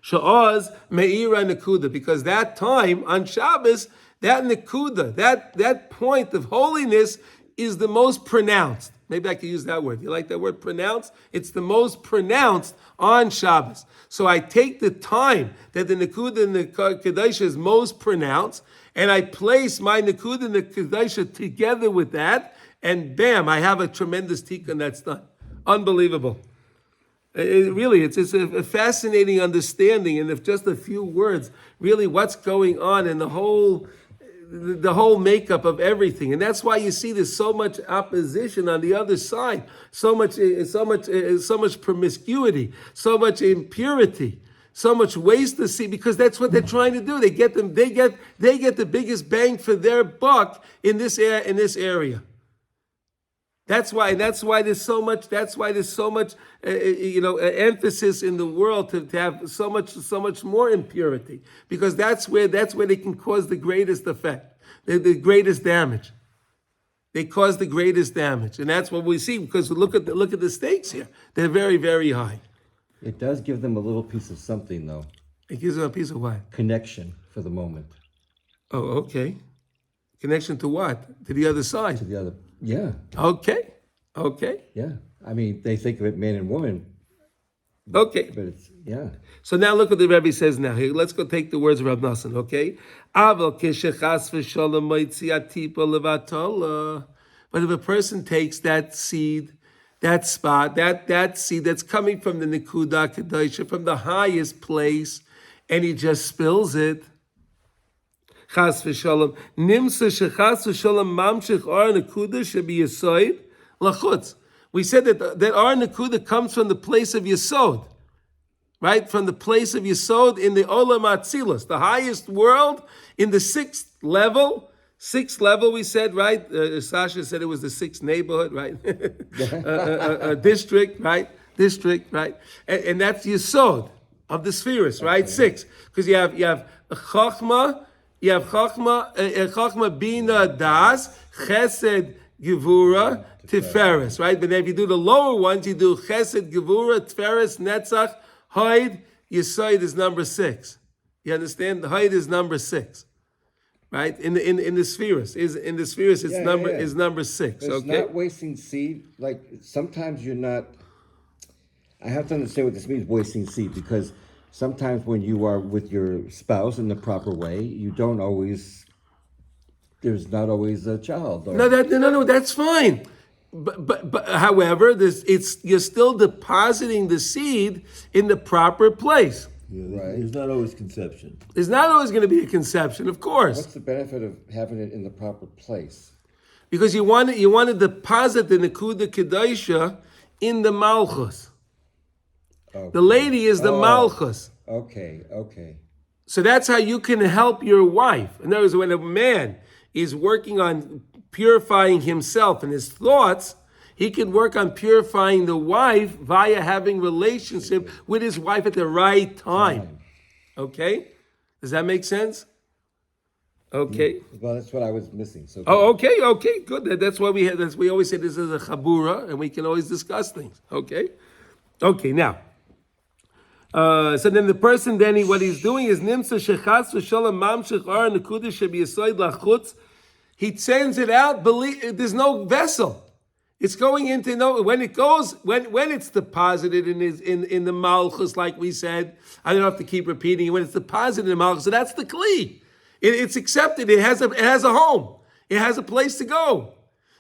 Sha'oz me'ira nekuda, because that time on Shabbos, that nekuda, that point of holiness is the most pronounced. Maybe I could use that word. You like that word, pronounced? It's the most pronounced on Shabbos. So I take the time that the nekuda and the kedusha is most pronounced, and I place my nekuda and the kedusha together with that, and bam, I have a tremendous tikkun that's done. Unbelievable. It's a fascinating understanding, and if just a few words, really what's going on in the whole makeup of everything. And that's why you see there's so much opposition on the other side, so much promiscuity, so much impurity, so much waste to see, because that's what they're trying to do. They get the biggest bang for their buck in this area. That's why there's so much emphasis in the world to have so much more impurity, because that's where they can cause the greatest effect, the greatest damage. They cause the greatest damage, and that's what we see, because look at the stakes here. They're very, very high. It does give them a little piece of something, though. It gives them a piece of what? Connection for the moment. Oh, okay. Connection to what? To the other side. To the other. Yeah. Okay. Yeah. I mean, they think of it man and woman. Okay. But it's, yeah. So now look what the Rebbe says now. Here, let's go take the words of Rav Nassan, okay? But if a person takes that seed, that spot, that seed that's coming from the Nekuda Kedosha, from the highest place, and he just spills it, Chas v'shalom. Nimsa shechas v'shalom mamshich ar nekuda shebi yesod lachutz. We said that our nekuda comes from the place of yesod, right? From the place of yesod in the olam atzilus, the highest world, in the sixth level. Sixth level, we said, right? Sasha said it was the sixth neighborhood, right? District, right? And that's yesod of the spheres, right? Okay. 6, because you have chachma. You have Chachma, Bina, Das, Chesed, Gevura, Tiferes, right? But if you do the lower ones, you do Chesed, Gevura, Tiferes, Netzach, Hoid, Yesod is number 6. You understand? The Hoid is number 6, right? In the spheres, is number 6. But it's okay, not wasting seed. Like sometimes you're not. I have to understand what this means, wasting seed, because sometimes when you are with your spouse in the proper way, there's not always a child. Or... No, that's fine. But however, you're still depositing the seed in the proper place. Yeah, right. There's not always conception. There's not always going to be a conception, of course. What's the benefit of having it in the proper place? Because you want to deposit the Nekuda Kedosha in the Malchus. Okay. The lady is the Malchus. Okay. So that's how you can help your wife. In other words, when a man is working on purifying himself and his thoughts, he can work on purifying the wife via having relationship with his wife at the right time. Okay? Does that make sense? Okay. Well, that's what I was missing. So. Okay, good. That's why we always say this is a chabura, and we can always discuss things. Okay, now. So then the person, what he's doing is nimsa shechas v'shalom mamshich ar nekuda shebi yesod lachutz. He sends it out. There's no vessel. It's going into when it's deposited in the malchus, like we said. I don't have to keep repeating it. When it's deposited in the malchus, so that's the kli. It's accepted. It has a home. It has a place to go.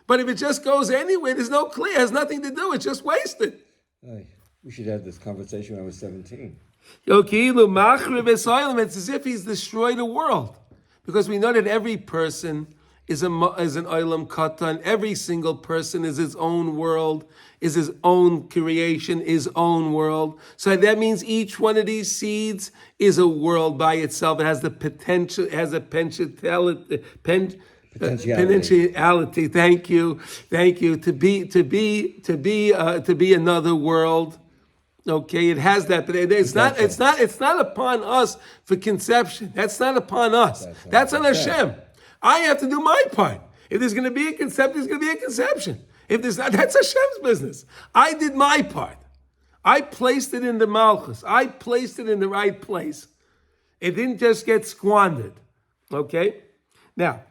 But if it just goes anywhere, there's no kli. It has nothing to do. It's just wasted. We should have this conversation when I was 17. It's as if he's destroyed the world. Because we know that every person is an olam katan. Every single person is his own world, is his own creation, his own world. So that means each one of these seeds is a world by itself. It has the potential, it has a potentiality. Thank you. To be another world. Okay, it has that, but it's not upon us for conception. That's not upon us. That's on Hashem. I have to do my part. If there's going to be a conception, there's going to be a conception. If there's not, that's Hashem's business. I did my part. I placed it in the Malchus. I placed it in the right place. It didn't just get squandered. Okay? Now,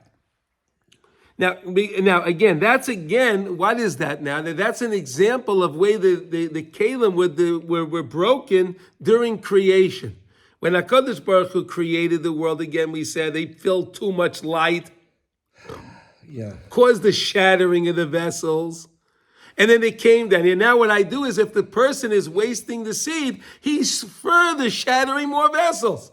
again, what is that now? That's an example of way the Kalim were broken during creation. When HaKadosh Baruch Hu created the world, again, we said they filled too much light, caused the shattering of the vessels, and then they came down. And now what I do is if the person is wasting the seed, he's further shattering more vessels.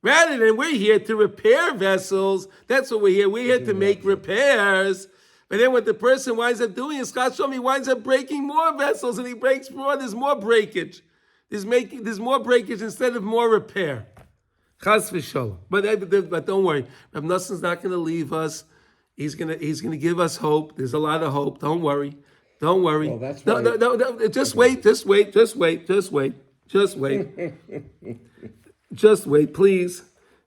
Rather than we're here to repair vessels, that's what we're here. We're here to make repairs. But then what the person winds up doing is, he winds up breaking more vessels, and he breaks more. There's more breakage. There's more breakage instead of more repair. Chas v'sholom. But don't worry, Reb Noson's not going to leave us. He's going to give us hope. There's a lot of hope. Don't worry. Well, that's why... No. Just wait, please.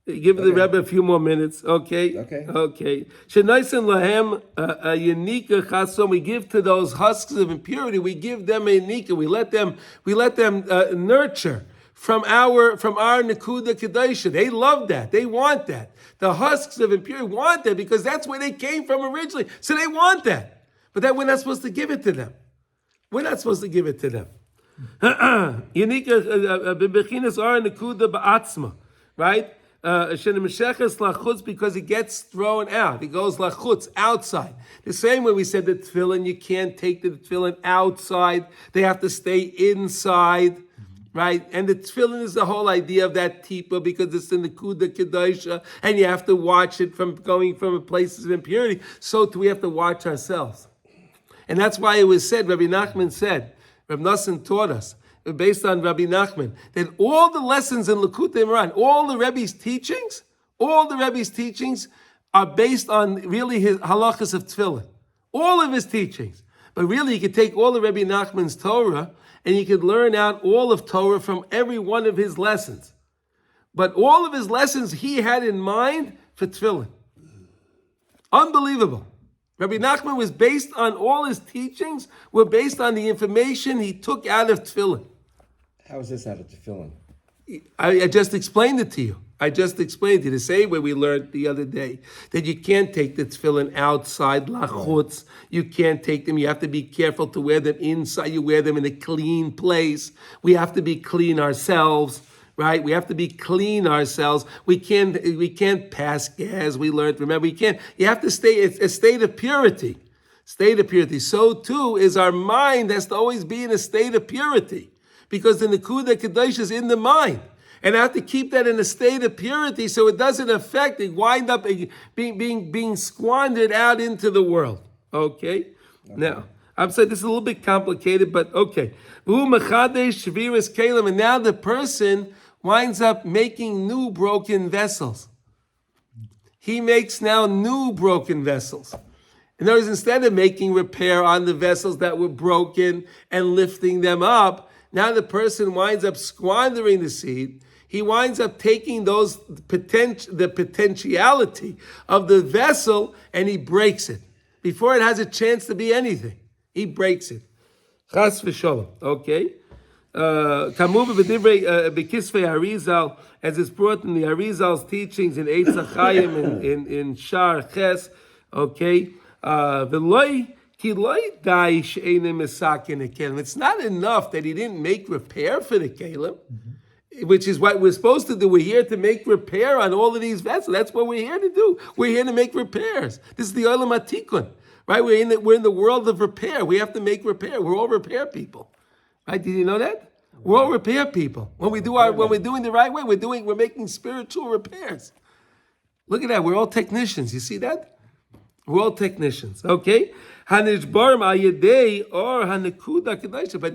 Give the Rebbe a few more minutes, okay? Okay. Shenoisen lahem a yanika chasom. We give to those husks of impurity. We give them a yanika. We let them nurture from our nekuda kedusha. They love that. They want that. The husks of impurity want that because that's where they came from originally. So they want that. But then we're not supposed to give it to them. Yanika bebechinas are nekuda ba'atzma, right? Because it gets thrown out. It goes lachutz, outside. The same way we said the tefillin, you can't take the tefillin outside. They have to stay inside, right? And the tefillin is the whole idea of that tipa because it's in the kuda kedusha, and you have to watch it from going from places of impurity. So too, we have to watch ourselves. And that's why it was said, Rabbi Nachman said, Reb Nosson taught us, based on Rabbi Nachman, that all the lessons in Likutey Moran, all the Rebbe's teachings are based on really his halachos of Teffilin. All of his teachings. But really, you could take all of Rabbi Nachman's Torah and you could learn out all of Torah from every one of his lessons. But all of his lessons he had in mind for Teffilin. Unbelievable. Rabbi Nachman was based on all his teachings, were based on the information he took out of Teffilin. How is this out of Teffilin? I just explained it to you. The same way we learned the other day, that you can't take the tefillin outside, lachutz. You can't take them. You have to be careful to wear them inside. You wear them in a clean place. We have to be clean ourselves, right? We have to be clean ourselves. We can't pass gas. We learned, remember, you have to stay, it's a state of purity. So too is our mind has to always be in a state of purity. Because the Nekuda Kedosh is in the mind. And I have to keep that in a state of purity so it doesn't affect it, wind up being squandered out into the world. Okay? Now, I'm saying this is a little bit complicated, but okay. And now the person winds up making new broken vessels. He makes now new broken vessels. In other words, instead of making repair on the vessels that were broken and lifting them up, now the person winds up squandering the seed. He winds up taking the potentiality of the vessel and he breaks it. Before it has a chance to be anything, he breaks it. Chas v'sholom. Okay? Kamuva b'divrei b'kisvei Arizal, as it's brought in the Arizal's teachings in Eitz HaChaim in Shar Ches. Okay? V'loi it's not enough that he didn't make repair for the Kalim, which is what we're supposed to do. We're here to make repair on all of these vessels. That's what we're here to do. We're here to make repairs. This is the Olam HaTikun, right? We're in the world of repair. We have to make repair. We're all repair people. Right? Did you know that? We're all repair people. When we're doing the right way, we're making spiritual repairs. Look at that. We're all technicians. You see that? We're all technicians. Okay? But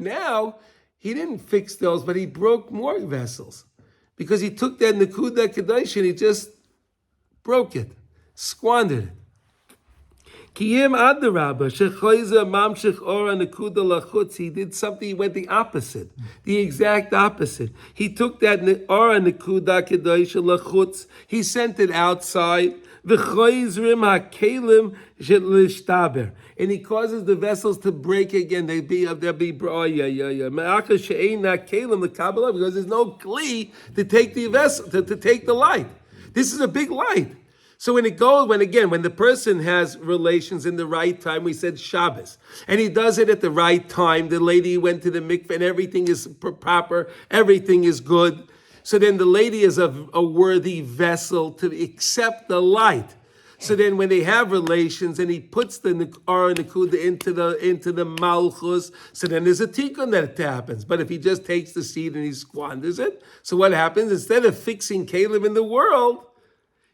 now he didn't fix those, but he broke more vessels. Because he took that Nekuda Kedosh and he just broke it, squandered it. He did something, he went the opposite, the exact opposite. He took that Ora Nekuda Kedosh Lachutz, he sent it outside, and he causes the vessels to break again. They'll be because there's no kli to take the vessel, to take the light. This is a big light. So when the person has relations in the right time, we said Shabbos, and he does it at the right time, the lady went to the mikveh and everything is proper, everything is good. So then the lady is a worthy vessel to accept the light. So then when they have relations and he puts the Ar Nekuda into the Malchus, so then there's a tikkun that happens. But if he just takes the seed and he squanders it, so what happens? Instead of fixing Caleb in the world,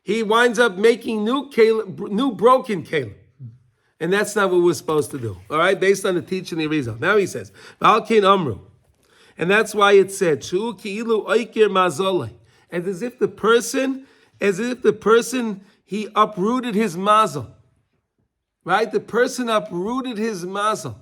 he winds up making new broken Caleb. And that's not what we're supposed to do. All right, based on the teaching of Rizal. Now he says, Valkin Amru. And that's why it said, Shu ki'ilu oikir mazolei. As if the person, he uprooted his mazel. Right? The person uprooted his mazel.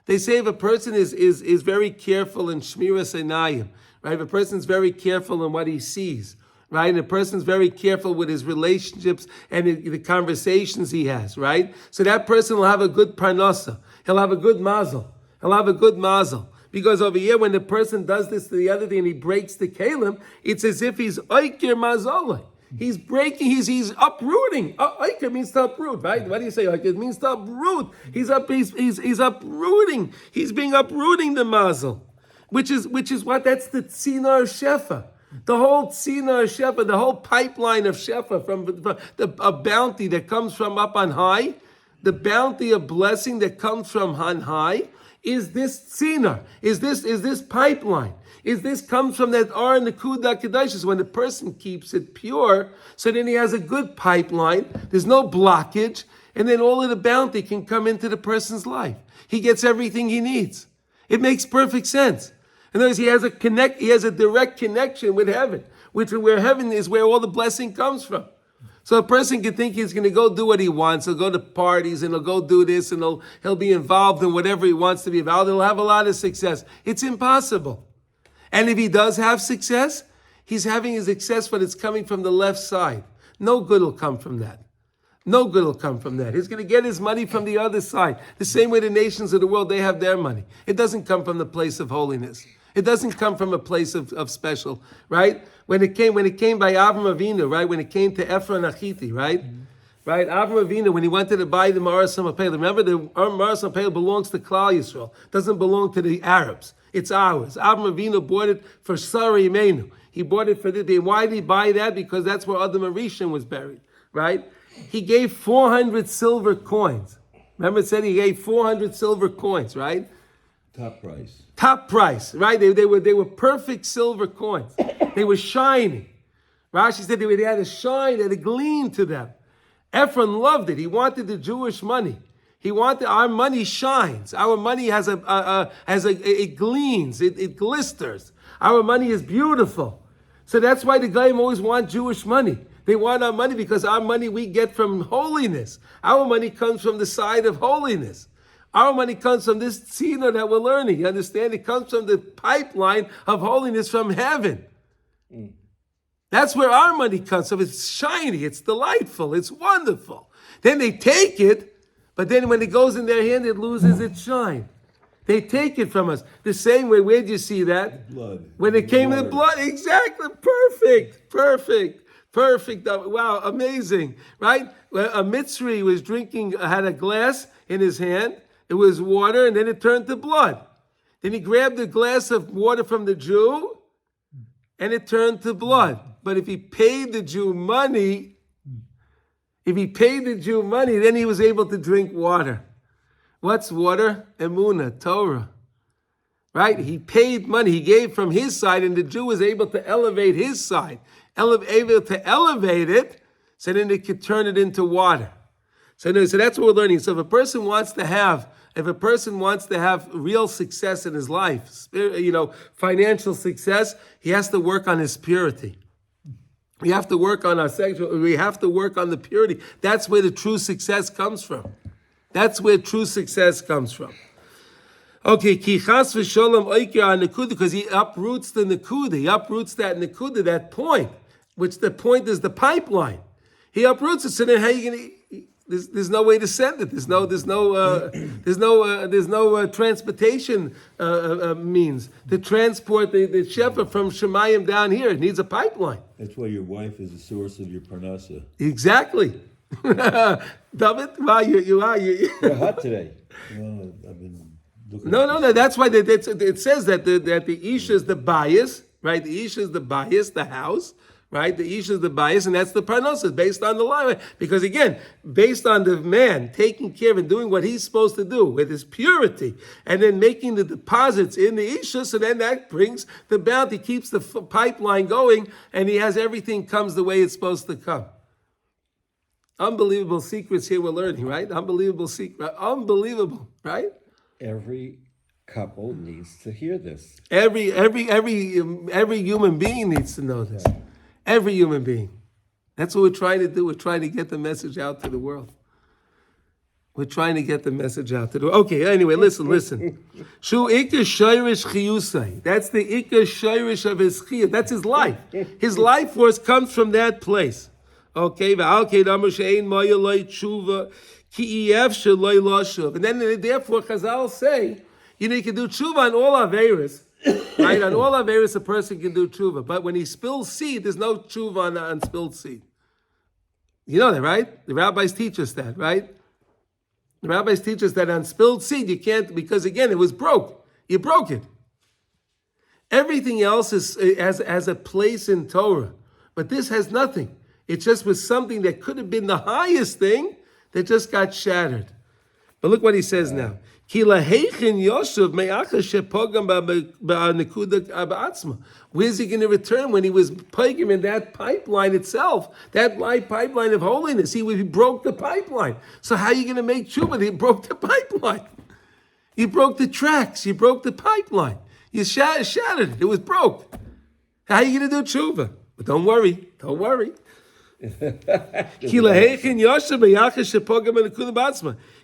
They say if a person is very careful in Shmiras Einayim, right? If a person's very careful in what he sees, right? And a person's very careful with his relationships and the conversations he has, right? So that person will have a good parnasa. He'll have a good mazel. Because over here, when the person does this to the other thing and he breaks the kalim, it's as if he's oikir mazolei. He's breaking, he's uprooting. Oikir means to uproot, right? What do you say? Oikir? It means to uproot. He's uprooting. He's uprooting the mazel. Which is what? That's the tzinar shefa. The whole tzinar shefa, the whole pipeline of shefa from a bounty that comes from up on high, the bounty of blessing that comes from on high, is this tzinar, is this pipeline, this comes from that Ar Nekuda Kedosh. When the person keeps it pure, so then he has a good pipeline, there's no blockage, and then all of the bounty can come into the person's life. He gets everything he needs. It makes perfect sense. In other words, he has a direct connection with heaven, where heaven is where all the blessing comes from. So a person can think he's going to go do what he wants. He'll go to parties and he'll go do this and he'll be involved in whatever he wants to be involved. He'll have a lot of success. It's impossible. And if he does have success, he's having his success, but it's coming from the left side. No good will come from that. No good will come from that. He's going to get his money from the other side. The same way the nations of the world, they have their money. It doesn't come from the place of holiness. It doesn't come from a place of special, right? When it came by Avram Avinu, right? When it came to Efrat Achiti, right? Mm-hmm. Right? Avram Avinu, when he wanted to buy the Maras HaMapel, remember the Maras HaMapel belongs to Klal Yisrael. Doesn't belong to the Arabs. It's ours. Avram Avinu bought it for Sarah Imenu. He bought it for this. Why did he buy that? Because that's where Adam Arishan was buried, right? He gave 400 silver coins. Remember it said he gave 400 silver coins, right? Top price, right? They were perfect silver coins. They were shining. Rashi said they had a shine, they had a gleam to them. Ephron loved it. He wanted the Jewish money. He wanted our money shines. Our money it gleams, it glisters. Our money is beautiful. So that's why the Goyim always want Jewish money. They want our money because our money we get from holiness. Our money comes from the side of holiness. Our money comes from this tzina that we're learning. You understand? It comes from the pipeline of holiness from heaven. That's where our money comes from. It's shiny, it's delightful, it's wonderful. Then they take it, but then when it goes in their hand, it loses its shine. They take it from us. The same way, where did you see that? Blood. When it came in blood. Exactly. Perfect. Wow, amazing. Right? A Mitzri was had a glass in his hand. It was water, and then it turned to blood. Then he grabbed a glass of water from the Jew, and it turned to blood. But if he paid the Jew money, then he was able to drink water. What's water? Emunah, Torah. right? He paid money. He gave from his side, and the Jew was able to elevate his side, able to elevate it, so then it could turn it into water. So that's what we're learning. So if a person wants to have real success in his life, financial success, he has to work on his purity. We have to work on we have to work on the purity. That's where the true success comes from. That's where true success comes from. Okay, ki chas v'sholem oiker ha-nekuda, because he uproots the nekuda. He uproots that nekuda, that point, which the point is the pipeline. He uproots it. So then, how are you going to? There's no way to send it. There's no transportation means to transport the shefa from Shemayim down here. It needs a pipeline. That's why your wife is the source of your parnassa. Exactly. David, wow, you are. You're hot today. Well, I've been looking. No. That's why it says that the Isha is the bias, right? The Isha is the bias, the house. Right? The Isha is the bias, and that's the parnasa, based on the line. Because again, based on the man taking care of and doing what he's supposed to do with his purity, and then making the deposits in the Isha, so then that brings the bounty, keeps the pipeline going, and he has everything comes the way it's supposed to come. Unbelievable secrets here we're learning, right? Unbelievable secret. Unbelievable, right? Every couple needs to hear this. Every human being needs to know this. Every human being. That's what we're trying to do. We're trying to get the message out to the world. We're trying to get the message out to the world. Okay, anyway, listen. Shu ikar shayrish chiyusay. That's the ikar shayrish of his chiyah. That's his life. His life force comes from that place. Okay, v'al kedamu she'ein maya loy tshuva ki efshar loy lashuv. And then therefore Chazal say, you can do tshuva on all averos. Right? On all averos, a person can do tshuva. But when he spills seed, there's no tshuva on spilled seed. You know that, right? The rabbis teach us that, right? The rabbis teach us that on spilled seed, you can't, because again, it was broke. You broke it. Everything else has a place in Torah. But this has nothing. It just was something that could have been the highest thing that just got shattered. But look what he says now. Where's he going to return when he was pogrom in that pipeline itself, that pipeline of holiness? He broke the pipeline. So how are you going to make tshuva? He broke the pipeline. You broke the tracks. You broke the pipeline. You shattered it. It was broke. How are you going to do tshuva? But don't worry.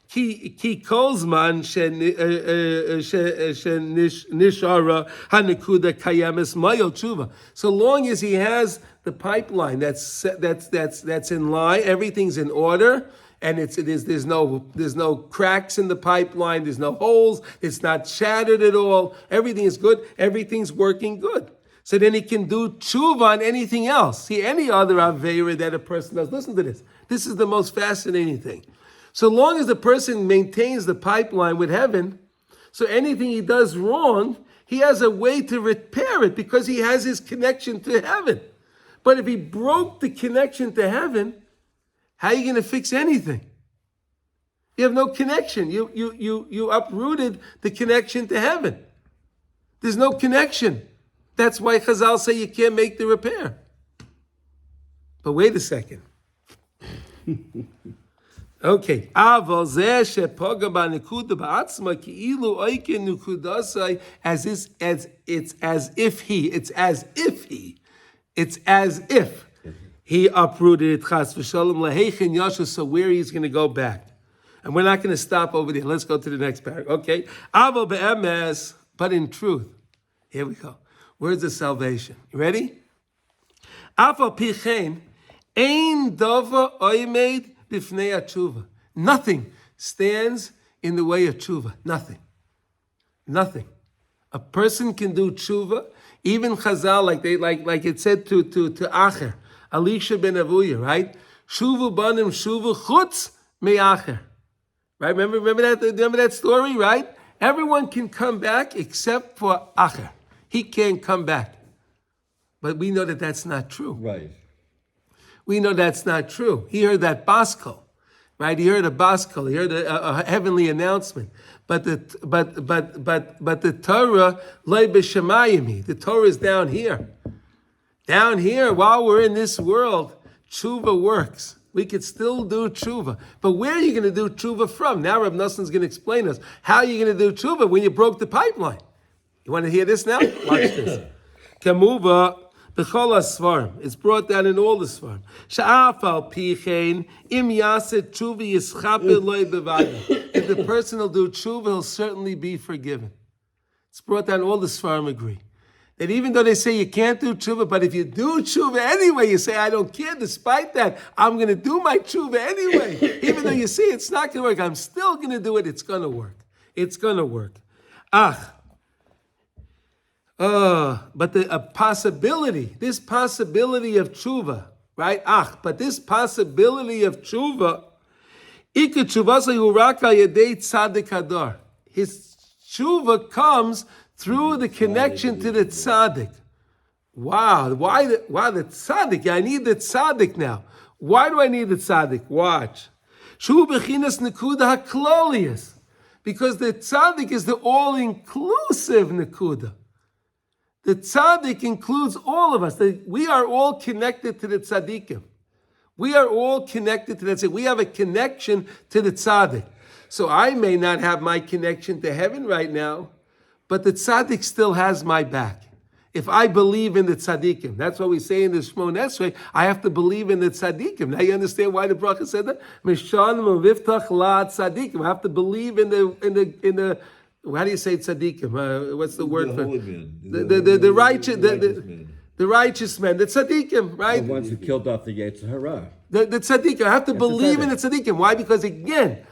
Ki kolzman nishara hanekuda kayemes mayo tshuva. So long as he has the pipeline that's in line, everything's in order, and there's no cracks in the pipeline, there's no holes, it's not shattered at all. Everything is good. Everything's working good. So then he can do tshuva on anything else. See, any other aveira that a person does. Listen to this. This is the most fascinating thing. So long as the person maintains the pipeline with heaven, so anything he does wrong, he has a way to repair it because he has his connection to heaven. But if he broke the connection to heaven, how are you going to fix anything? You have no connection. You uprooted the connection to heaven. There's no connection. That's why Chazal say you can't make the repair. But wait a second. Okay. As if he uprooted it, chas v'shalom lahechin yashu. So where he's going to go back, and we're not going to stop over there. Let's go to the next paragraph. Okay. Aval be'emes, but in truth, here we go. Words of salvation. You ready? Afal pichein ein dava oimed b'fnei tshuva. Nothing stands in the way of tshuva. Nothing. A person can do tshuva. Even Chazal, like it said to Acher, Elisha ben Avuya, right? Shuvu banim shuvu chutz me'acher. Right? Remember that story, right? Everyone can come back except for Acher. He can't come back. But we know that that's not true. Right. We know that's not true. He heard that Baskel. right? He heard a baskal, he heard a heavenly announcement. But the Torah lay b'shamayim. The Torah is down here. Down here, while we're in this world, tshuva works. We could still do tshuva. But where are you going to do tshuva from? Now Reb Noson's going to explain to us. How are you going to do tshuva when you broke the pipeline? You want to hear this now? Watch this. Kamuva b'chol asvarim. It's brought down in all the svarim. Sha'af al pichein im yaset tshuva yischaper loy bevada. If the person will do tshuva, he'll certainly be forgiven. It's brought down, all the svarim agree. That even though they say you can't do tshuva, but if you do tshuva anyway, you say, I don't care, despite that, I'm going to do my tshuva anyway. Even though you see it's not going to work, I'm still going to do it, it's going to work. It's going to work. But a possibility, this possibility of tshuva, right? But this possibility of tshuva, his tshuva comes through the connection to the tzaddik. Wow, why the tzaddik? I need the tzaddik now. Why do I need the tzaddik? Watch. Shu bechinas nekuda haklolius. Because the tzaddik is the all-inclusive nekuda. The tzaddik includes all of us. We are all connected to the tzaddikim. We are all connected to that. We have a connection to the tzaddik. So I may not have my connection to heaven right now, but the tzaddik still has my back. If I believe in the tzaddikim, that's what we say in the Shmon Esrei, I have to believe in the tzaddikim. Now you understand why the bracha said that? Mishan viftach la tzaddikim. I have to believe in the how do you say tzaddikim? What's the word for the righteous? The righteous men, the tzaddikim, right? The ones who killed off the Yetzer Hara. The tzaddikim. I have to believe in the tzaddikim. Why? Because again,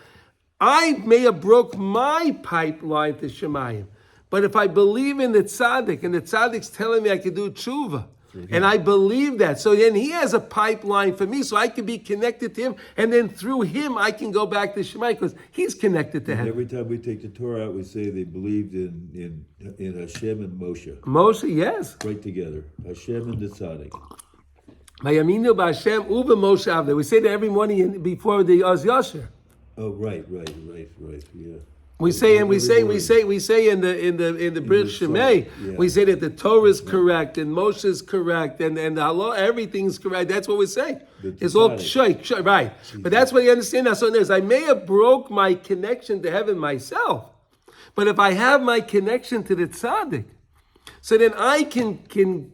I may have broke my pipeline to Shemayim. But if I believe in the tzaddik, and the tzaddik's telling me I can do tshuva, and I believe that, so then he has a pipeline for me, so I can be connected to him, and then through him I can go back to Shemai, because he's connected to him. Every time we take the Torah out, we say they believed in Hashem and Moshe. Moshe, yes. Right together. Hashem and the tzaddik. Vayaminu b'Hashem u'be Moshe Avdei. We say that every morning before the Oz Yasher. Oh, right, yeah. We say in the Brit Shemay, we say that the Torah is correct and Moshe is correct and the Halachos, everything's correct. That's what we say. It's all kshay, right? But that's what you understand now. So there's, I may have broke my connection to heaven myself, but if I have my connection to the tzaddik, so then I can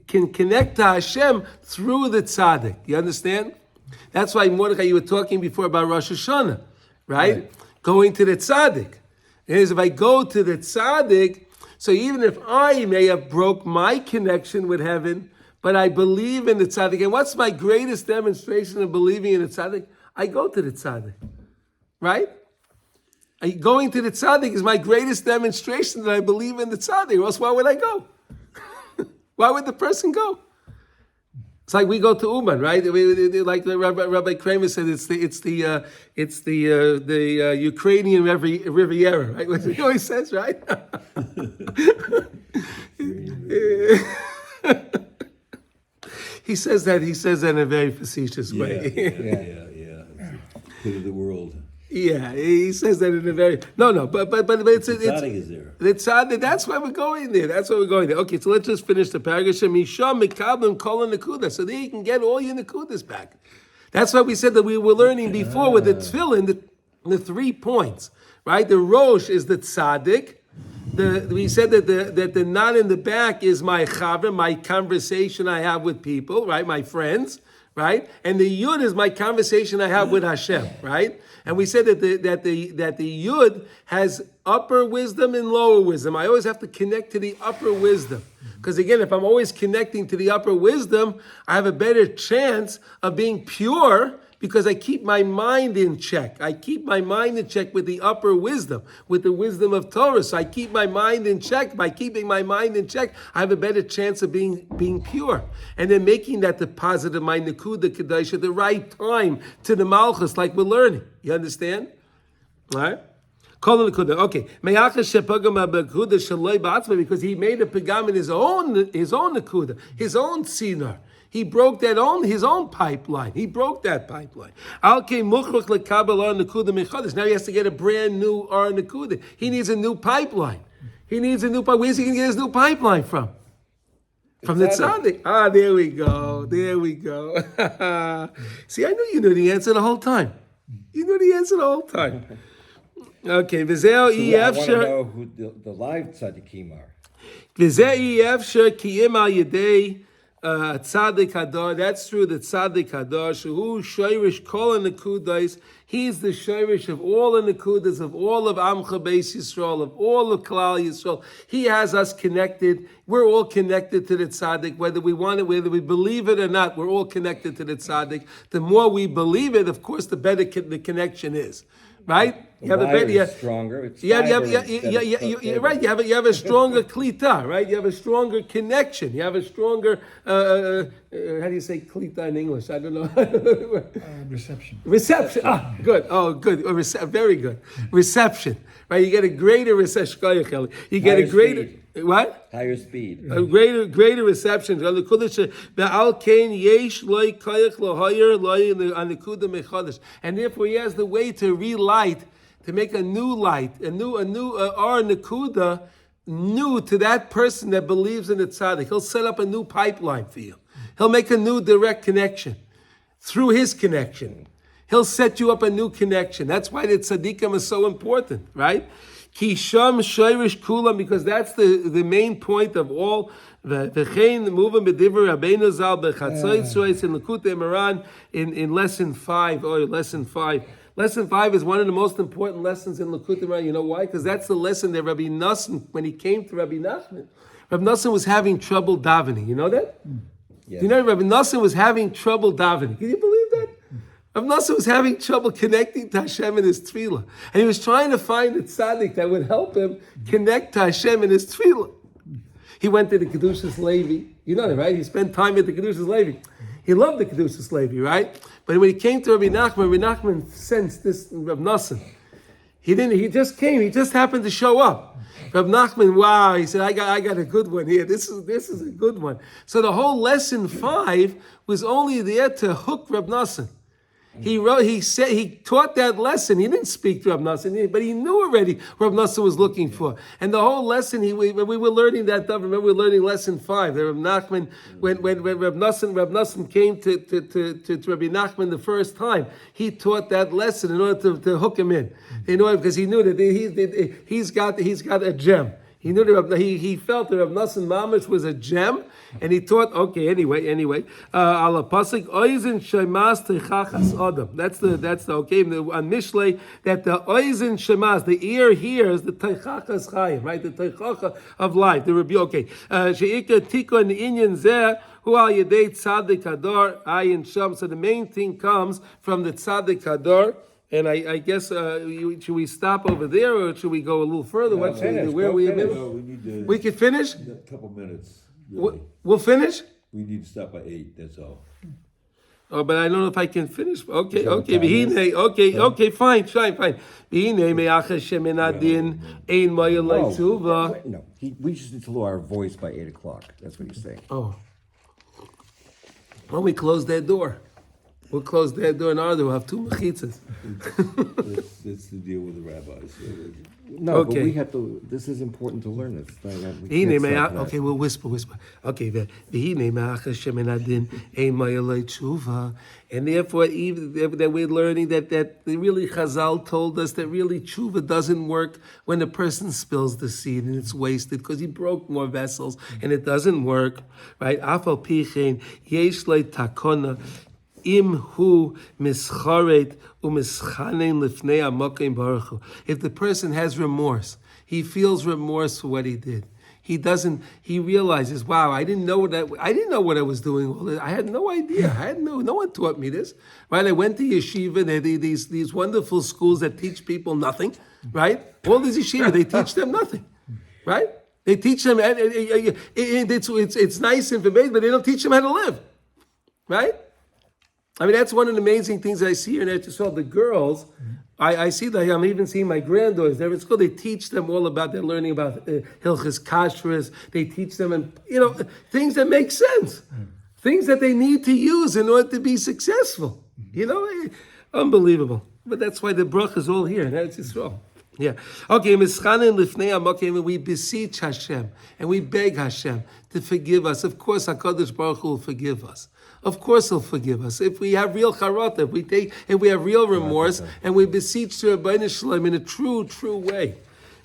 connect to Hashem through the tzaddik. You understand? That's why Mordechai, you were talking before about Rosh Hashanah, right? Going to the tzaddik. Is if I go to the tzaddik, so even if I may have broke my connection with heaven, but I believe in the tzaddik, and what's my greatest demonstration of believing in the tzaddik? I go to the tzaddik, right? Going to the tzaddik is my greatest demonstration that I believe in the tzaddik, or else why would I go? Why would the person go? It's like we go to Uman, right? Like Rabbi Kramer said, it's the Ukrainian Riviera, right? What he always says, right? He says that in a very facetious way. Yeah. Pit of the world. Yeah, he says that in a very but it's the tzaddik is there. The tzaddik, that's why we're going there. Okay, so let's just finish the paragraph. Misham mikablim kol nekuda, so there you can get all your nekudas back. That's why we said that we were learning before with the Teffilin, the 3 points, right? The Rosh is the tzaddik. We said that the knot in the back is my chavra, my conversation I have with people, right? My friends, right? And the yud is my conversation I have with Hashem, right? And we said that the yud has upper wisdom and lower wisdom. I always have to connect to the upper wisdom. Because again, if I'm always connecting to the upper wisdom, I have a better chance of being pure because I keep my mind in check. I keep my mind in check with the upper wisdom, with the wisdom of Torah. So I keep my mind in check. By keeping my mind in check, I have a better chance of being pure. And then making that deposit of my Nekuda Kedash at the right time to the Malchus, like we're learning. You understand? All right? Okay. Because he made a pagam in his own Nekuda, his own Sinar. He broke his own pipeline. He broke that pipeline. Now he has to get a brand new Ar Nakuda. He needs a new pipeline. Where's he going to get his new pipeline from? From the tzaddik. There we go. See, I knew you knew the answer the whole time. Okay, So I want to know who the live tzaddikim are. Tzaddik Hadar. That's true. The Tzaddik Hadar. Shehu Shayrish Kol Nekudais. He's the Shayrish of all the Nekudas, of all of Amcha Beis Yisrael, of all of Klal Yisrael. He has us connected. We're all connected to the Tzaddik, whether we want it, whether we believe it or not. We're all connected to the Tzaddik. The more we believe it, of course, the better the connection is. Right? The wire is stronger. It's right. You have a stronger klita, right? You have a stronger connection. You have a stronger, how do you say klita in English? I don't know. Reception. Good. Oh, good. Very good. Reception. Right? You get a greater reception. You get a greater... Speed. What? Higher speed. A greater reception. And therefore he has the way to relight, to make a new light, a new Ar Nakuda, new to that person that believes in the tzaddik. He'll set up a new pipeline for you. He'll make a new direct connection through his connection. He'll set you up a new connection. That's why the tzaddikim is so important, right? Kisham Shayrish Kulam, because that's the main point of all. V'chein moving b'divrei Rabbeinu Zal b'chatzoytzoyts in Likutey Moharan in lesson 5. Lesson 5. Lesson 5 is one of the most important lessons in Likutey Moharan. You know why? Because that's the lesson that Rabbi Nassim, when he came to Rabbi Nachman, Rabbi Nassim was having trouble davening. You know that? Yes. You know Rabbi Nassim was having trouble davening. Can you believe that? Rabbi Nassim was having trouble connecting to Hashem in his tefillah. And he was trying to find a tzaddik that would help him connect to Hashem in his tefillah. He went to the Kedushas Levi. You know that, right? He spent time at the Kedushas Levi. He loved the Kedushas Levi, right? But when he came to Rabbi Nachman sensed this Rabbi Nassim. He just came. He just happened to show up. Rabbi Nachman, wow, he said, I got a good one here. This is a good one. So the whole lesson 5 was only there to hook Rabbi Nassim. He taught that lesson. He didn't speak to Rav Nassim, but he knew already what Rav Nassim was looking for. And the whole lesson, we were learning that. Remember, we were learning lesson 5. That Rav Nachman, when Rav Nassim came to Rabbi Nachman the first time, he taught that lesson in order to hook him in. Because he knew that he's got a gem. He knew that he felt that Rav Nassim Mamish was a gem, and he taught. Okay, anyway, ala pasuk oizen shemas techachas adam. That's the okay on Mishlei that the oizen shemas, the ear hears the techachas chayim, right? The techacha of life. The rebuke. Okay, sheika tikon inyan zeh hu al yedei tzaddik hadar ayin sham. So the main thing comes from the tzaddik hadar. And I guess, should we stop over there or should we go a little further? No, Where are we? No, we need to. We could finish? A couple minutes. Really. We'll finish? We need to stop by 8, that's all. Oh, but I don't know if I can finish. Okay, what okay. time is it? Okay, fine. No, we just need to lower our voice by 8 o'clock. That's what he's saying. Oh. Well, we close that door. We'll close that door and our door. We'll have 2 mechitzas. That's the deal with the rabbis. No, Okay. but we have to. This is important to learn this. Okay, we'll whisper. Okay, and therefore, even that we're learning that really Chazal told us that really tshuva doesn't work when a person spills the seed and it's wasted because he broke more vessels and it doesn't work, right? Afal pichein yesh le takona. Im hu mischaret umischanen lifnei amakim baruch hu. If the person has remorse, he feels remorse for what he did. He realizes, wow, I didn't know what I was doing. I had no idea. No one taught me this. Right? I went to yeshiva. These wonderful schools that teach people nothing. Right? All these yeshiva, they teach them nothing. Right? They teach them. It's nice information, but they don't teach them how to live. Right? I mean, that's one of the amazing things I see here in Eretz Yisrael. The girls, I see that. I'm even seeing my granddaughters. They're in school. They teach them all about. They're learning about Hilchos Kashrus. They teach them, and things that make sense. things that they need to use in order to be successful. You know, unbelievable. But that's why the bracha is all here. That's Yisrael. Yeah. Okay, Mischanin Lifnei Hamokim, and we beseech Hashem and we beg Hashem to forgive us. Of course, HaKadosh Baruch Hu will forgive us. Of course, He'll forgive us if we have real charata, if we have real remorse, and we beseech to Rabbeinu Shalom in a true way.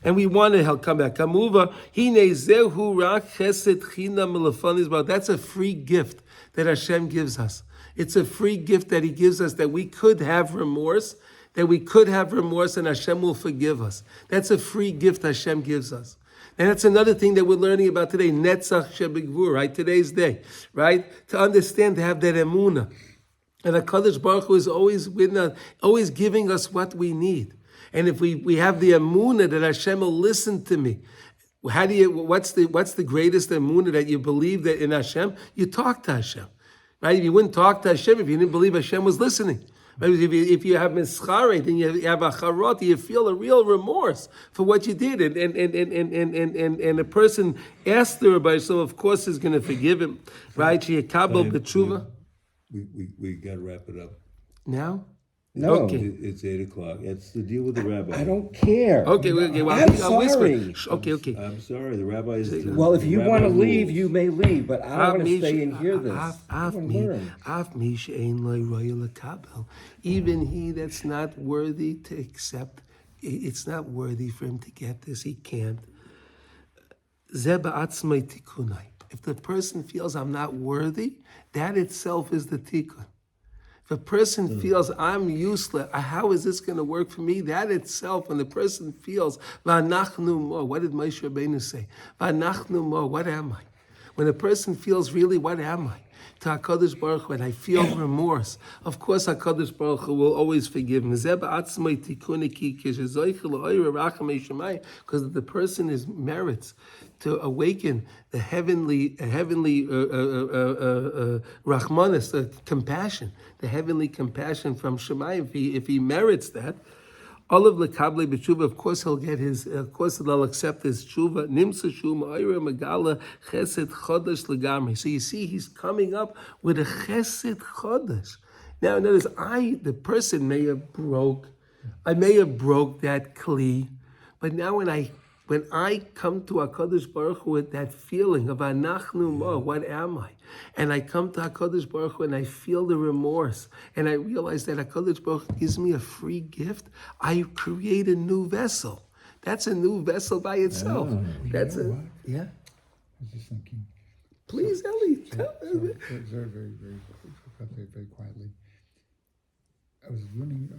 And we want to help come back. Kamuva, hine zehu rak chesed chinam lefanis ba. That's a free gift that Hashem gives us. It's a free gift that He gives us, that we could have remorse, and Hashem will forgive us. That's a free gift Hashem gives us. And that's another thing that we're learning about today, Netzach Shebegvur, right? Today's day, right? To understand, to have that emunah. And HaKadosh Baruch Hu is always with us, always giving us what we need. And if we have the emunah that Hashem will listen to me, what's the greatest emunah that you believe that in Hashem? You talk to Hashem, right? If you wouldn't talk to Hashem, if you didn't believe Hashem was listening, right? If you have mischaret and you have a charot, you feel a real remorse for what you did, and a person asked the Rabbi, so of course is going to forgive him, right? Sheyakabel b'tshuva. We got to wrap it up. Now? No. Okay. It's 8:00. It's the deal with the rabbi. I don't care. Okay. Well, I'm I'll whisper. sorry. Okay. I'm sorry. The rabbi is. Well, if you want to leave, rules. you may leave, but I don't want to stay and hear this. I want to learn. Even he that's not worthy to accept, it's not worthy for him to get this. He can't. If the person feels I'm not worthy, that itself is the tikkun. If a person feels I'm useless, how is this going to work for me? That itself, when the person feels, V'anachnu mo, what did Moshe Rabbeinu say? V'anachnu mo, what am I? When a person feels really, what am I? To HaKadosh Baruch Hu, and I feel remorse, of course HaKadosh Baruch Hu will always forgive him. Because the person is merits to awaken the heavenly Rahmanis, the compassion, the heavenly compassion from Shemayim. If he merits that, Olav lekable b'tshuva, of course he'll get his. Of course they'll accept his tshuva. Nimsa shuma ayra megala chesed chodesh legamri. So you see, he's coming up with a chesed chodesh. Now, notice, the person may have broke that kli, but now when I come to HaKadosh Baruch Hu with that feeling of anachnu mo, what am I? And I come to HaKadosh Baruch Hu and I feel the remorse, and I realize that HaKadosh Baruch Hu gives me a free gift. I create a new vessel. That's a new vessel by itself. That's a, yeah? I was just thinking. Please, Ellie, tell me. Very, very quietly. I was learning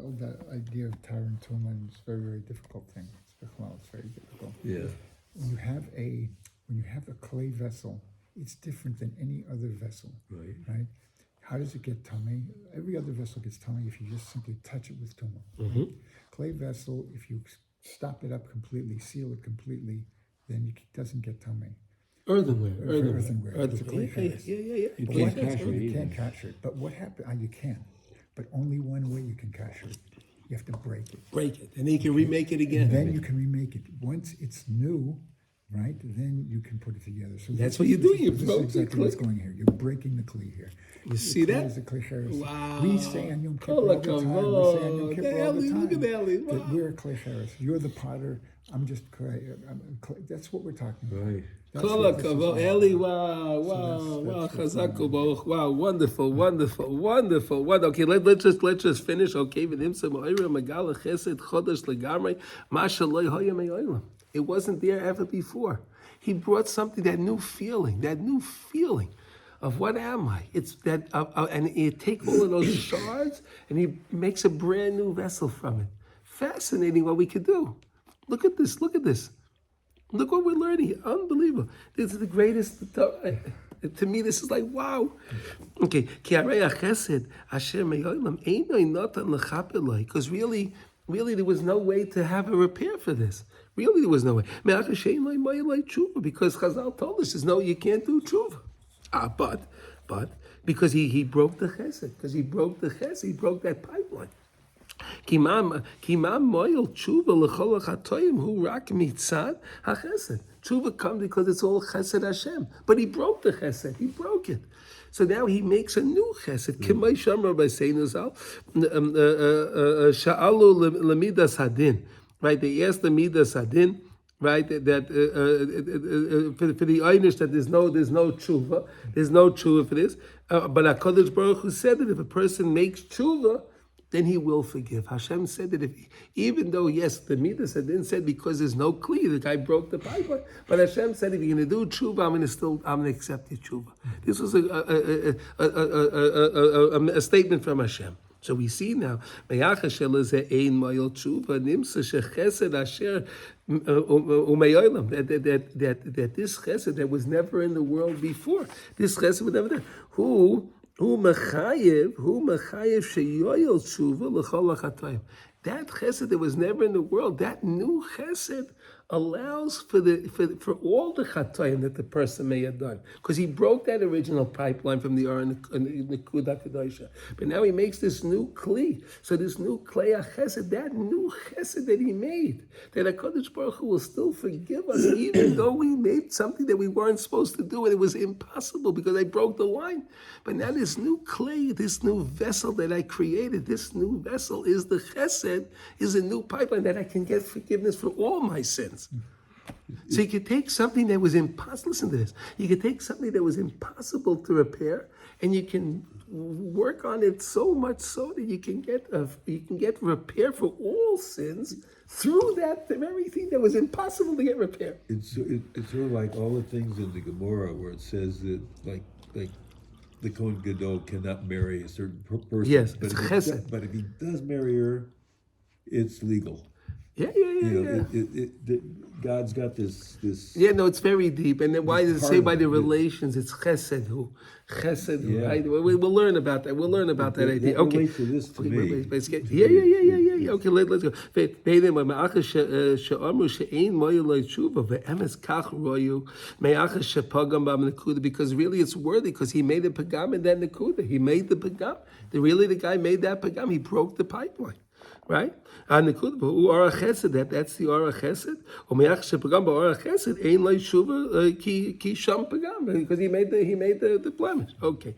all that idea of Tyron Tillman. It's a very, very difficult thing. It's very difficult. Yeah. When you have a clay vessel, it's different than any other vessel. Right? How does it get tummy? Every other vessel gets tummy if you just simply touch it with tumah. Mm-hmm. Clay vessel, if you stop it up completely, seal it completely, then it doesn't get tummy. Earthenware. It's a clay vessel. Yeah. You can't capture it You either. can't capture it. But what happened? You can. But only one way you can capture it. You have to break it. And then you can remake it again. And then you can remake it. Once it's new, right, then you can put it together. So That's what you do. You this broke is the exactly what's clay. going here. You're breaking the clay here. You see The clay that? is the clay cheres. Wow. We say on Yom Kippur all the time. We say on Yom Kippur all the time. Look at Ellie. That Wow. we're a clay cheres. You're the potter. I'm just clay. That's what we're talking about. Right. That's what this is all about. Ellie, wow, Chazako Baruch, wow, wonderful. Okay, let's just finish. Okay, it wasn't there ever before. He brought something, that new feeling of what am I? It's that, and he take all of those shards and he makes a brand new vessel from it. Fascinating what we could do. Look at this. Look what we're learning. Unbelievable. This is the greatest. To me, this is like, wow. Okay. Because really, there was no way to have a repair for this. Really, there was no way. Because Chazal told us, you can't do tshuva. But because he broke the chesed. Because he broke the chesed. He broke that pipeline. Tshuva comes because it's all chesed Hashem. But he broke the chesed. He broke it. So now he makes a new chesed. Kimay Shamar by Seinuzal, Sha'alu lemidas hadin. Right? They asked the midas hadin. Right, that for the Einish that there's no tshuva, for this. But HaKadosh Baruch Hu said that if a person makes tshuva, then he will forgive. Hashem said that even though yes, the Midas Hadin said because there's no kli, the guy broke the pipeline. But Hashem said if you're going to do tshuva, I'm going to accept your tshuva. This was a statement from Hashem. So we see now, that this chesed that was never in the world before, this chesed was never there. Who mechayev sheyoyel tshuva l'chol hachatayim. That chesed that was never in the world, that new chesed allows for all the chatayim that the person may have done, because he broke that original pipeline from the Aron and the Kudah Kedosha. But now he makes this new kli. So this new klei chesed, that new chesed that he made, that HaKadosh Baruch Hu will still forgive us, even though we made something that we weren't supposed to do, and it was impossible because I broke the line. But now this new klei, this new vessel that I created, this new vessel is the chesed, is a new pipeline that I can get forgiveness for all my sins. So you could take something that was impossible. Listen to this. You could take something that was impossible to repair, and you can work on it so much so that you can get repair for all sins through that very thing that was impossible to get repaired. It's sort of like all the things in the Gemara where it says that like the Kohen Gadol cannot marry a certain person. Yes, but it's chesed. But if he does marry her, it's legal. Yeah. God's got this. Yeah, no, it's very deep. And then why does it say by the relations? It's chesed who. Chesed who, right? We'll learn about that. We'll learn about that idea. Okay. Relates to this to me. Yeah. Okay, let's go. Because really it's worthy, because he made a pagam and then nekuda. He made the pagam. The guy made that pagam. He broke the pipeline. Right? And the kudbu or chesed, that's the or chesed. Or me'ach shepagam or chesed ein lo shuva ki sham pagam, because he made the blemish. Okay.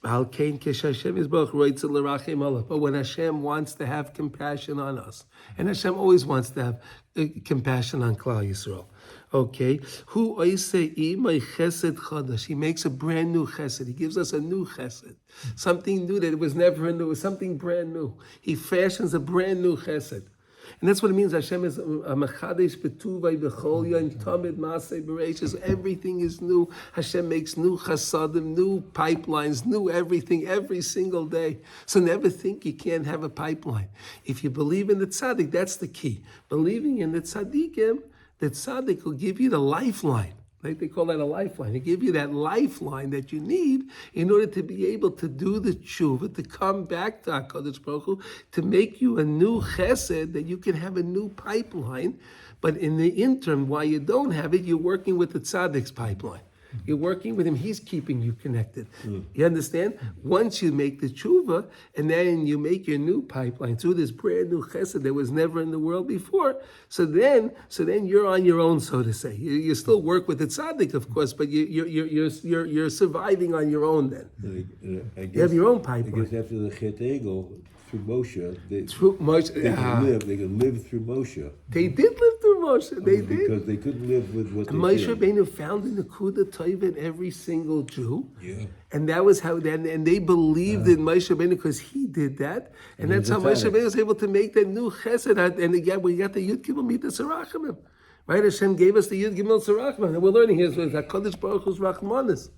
Al kain Hashem is both right to l'rachem Allah. But when Hashem wants to have compassion on us, and Hashem always wants to have compassion on Klal Yisrael. Okay, who oisei my chesed chadash? He makes a brand new chesed. He gives us a new chesed, something new that it was never in. It was something brand new. He fashions a brand new chesed, and that's what it means. Hashem is a mechadesh betuvay b'chol yom tamid maaseh bereishis. Everything is new. Hashem makes new chasadim, new pipelines, new everything every single day. So never think you can't have a pipeline. If you believe in the tzaddik, that's the key. Believing in the tzaddikim. That tzaddik will give you the lifeline. Like they call that a lifeline. They give you that lifeline that you need in order to be able to do the tshuva, to come back to HaKadosh Baruch Hu, to make you a new chesed, that you can have a new pipeline. But in the interim, while you don't have it, you're working with the tzaddik's pipeline. You're working with him. He's keeping you connected. You understand? Once you make the tshuva, and then you make your new pipeline through this brand new chesed that was never in the world before. So then you're on your own, so to say. You still work with the tzaddik, of course, but you're surviving on your own. Then you have your own pipeline. I guess after the Chet Egel, through Moshe, they can live through Moshe. They did live through Moshe. They did, because they couldn't live with what Moshe they did. Rabbeinu found in the Kudah Tov in every single Jew. Yeah. And that was how then, and they believed in Moshe Rabbeinu because he did that, and that's how Moshe Rabbeinu was able to make that new chesed. And again, we got the Yud Gimel Midas Harachamim. Right? Hashem gave us the Yud Gimel Harachamim, and we're learning here is HaKadosh Baruch Hu's Rachmanis.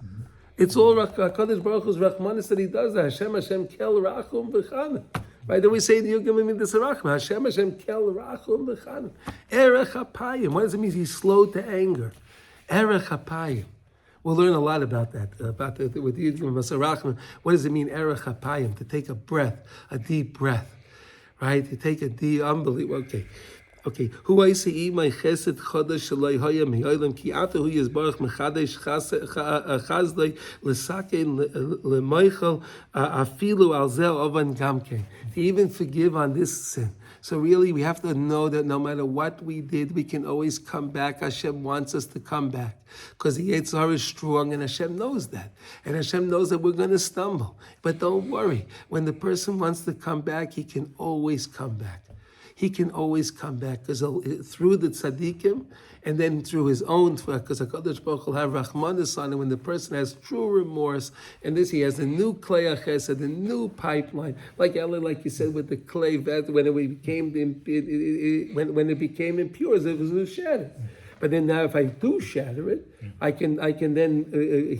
It's all HaKadosh Baruch Hu's Rachmanis that he does that. Hashem kel rachum v'chanim. Right? Then we say the Yud Gimel Midas Harachamim. Hashem kel rachum v'chanim. Erech hapayim. What does it mean? He's slow to anger. Erech hapayim. We'll learn a lot about that, with the Yud Gimel Harachamim. What does it mean, erech hapayim? To take a breath, a deep breath, right? To take a deep, unbelievable. Okay. Who I see my chesed chodesh shalai haya mi'olam ki ata hu yizbarach mechadesh chazdei l'sakein l'moichel afilu al zel ovan gamkein. To even forgive on this sin. So really, we have to know that no matter what we did, we can always come back. Hashem wants us to come back because the Yetzer Hara is strong, and Hashem knows that. And Hashem knows that we're going to stumble. But don't worry. When the person wants to come back, he can always come back. He can always come back because through the tzaddikim and then through his own, because HaKadosh Baruch Hu will have Rachmanis on him when the person has true remorse, and this he has a new clay chesed, a new pipeline, like you said with the clay vat, when it became impure, it was shattered. But then now, if I do shatter it, I can then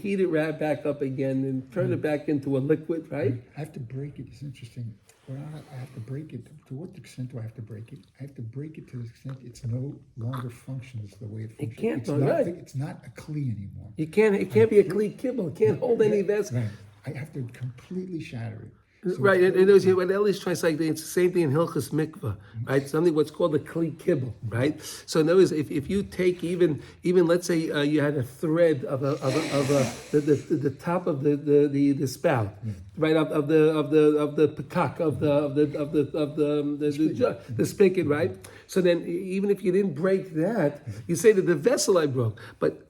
heat it right back up again and turn it back into a liquid, right? I have to break it. It's interesting. Well, I have to break it. To what extent do I have to break it? I have to break it to the extent it's no longer functions the way it functions. It can't, it's right? It's not a kli anymore. It can't be a kli kibble. It can't hold any vessel. Right. I have to completely shatter it. So Right, and it was what Ellie's trying to say. It's the same thing in Hilchas Mikvah, right? Something what's called a kli kibble, right? So in other words, if you take even let's say you had a thread of the top of the spout, right of the pakak the spigot, right? So then even if you didn't break that, you say that the vessel I broke, but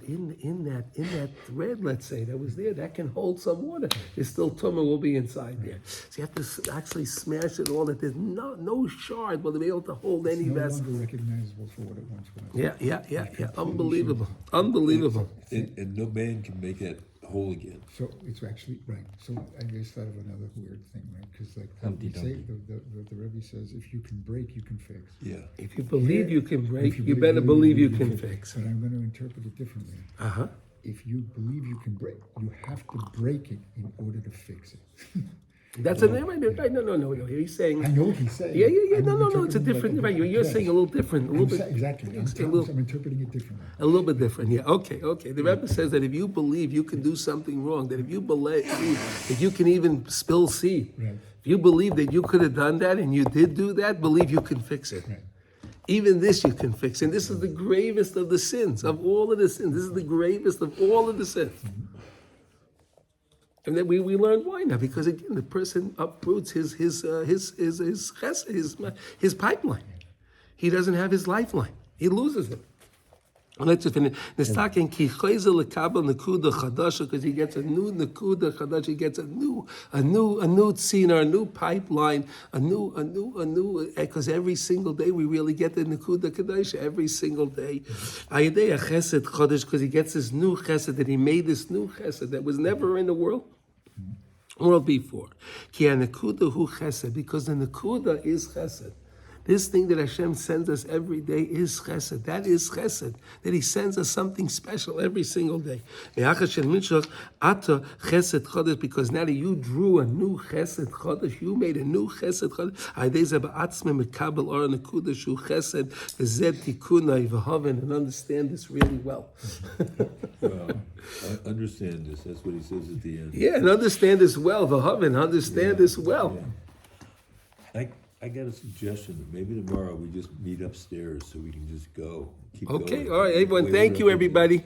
in that thread, let's say, that was there, that can hold some water. There's still tumah will be inside there. So you have to actually smash it all, that there's no shard will be able to hold any no vessel. longer recognizable for what it once was. Yeah. Unbelievable. And no man can make that whole again. So it's actually right. So I just thought of another weird thing, right? Because like Humpty we say, Dumpty. the Rebbe says, if you can break, you can fix. Yeah. If you believe you can break, If you better believe you can fix. But I'm going to interpret it differently. If you believe you can break, you have to break it in order to fix it. That's a right. No. He's saying. I know what he's saying. Yeah. I'm No. It's a interpreting it different. like Right. You're yes. saying a little different. A little bit. Exactly. I'm interpreting it differently. A little bit different, yeah. Okay. The Rebbe says that if you believe you can do something wrong, that if you believe that you can even spill seed, Right. if you believe that you could have done that and you did do that, believe you can fix it. Right. Even this you can fix. And this is the gravest of the sins, of all of the sins. This is the gravest of all of the sins. And then we learn why now, because again, the person uproots his pipeline. He doesn't have his lifeline. He loses it. Let's just finish. Because he gets a new nekuda chadash, he gets a new tzina, a new pipeline, a new. Because every single day we really get the nekuda chadash every single day. Chesed chadash, because he gets this new chesed, that he made this new chesed that was never in the world before. Ki nekuda hu chesed, because the nekuda is chesed. This thing that Hashem sends us every day is chesed. That is chesed. That He sends us something special every single day. Because now that you drew a new chesed chodesh, you made a new chesed chodesh. And understand this really well. Well, I understand this. That's what he says at the end. Yeah, and understand this well. Understand this well. I got a suggestion that maybe tomorrow we just meet upstairs so we can just go. Keep Okay, going. all right, everyone. Wait, Thank wait, you, wait. everybody.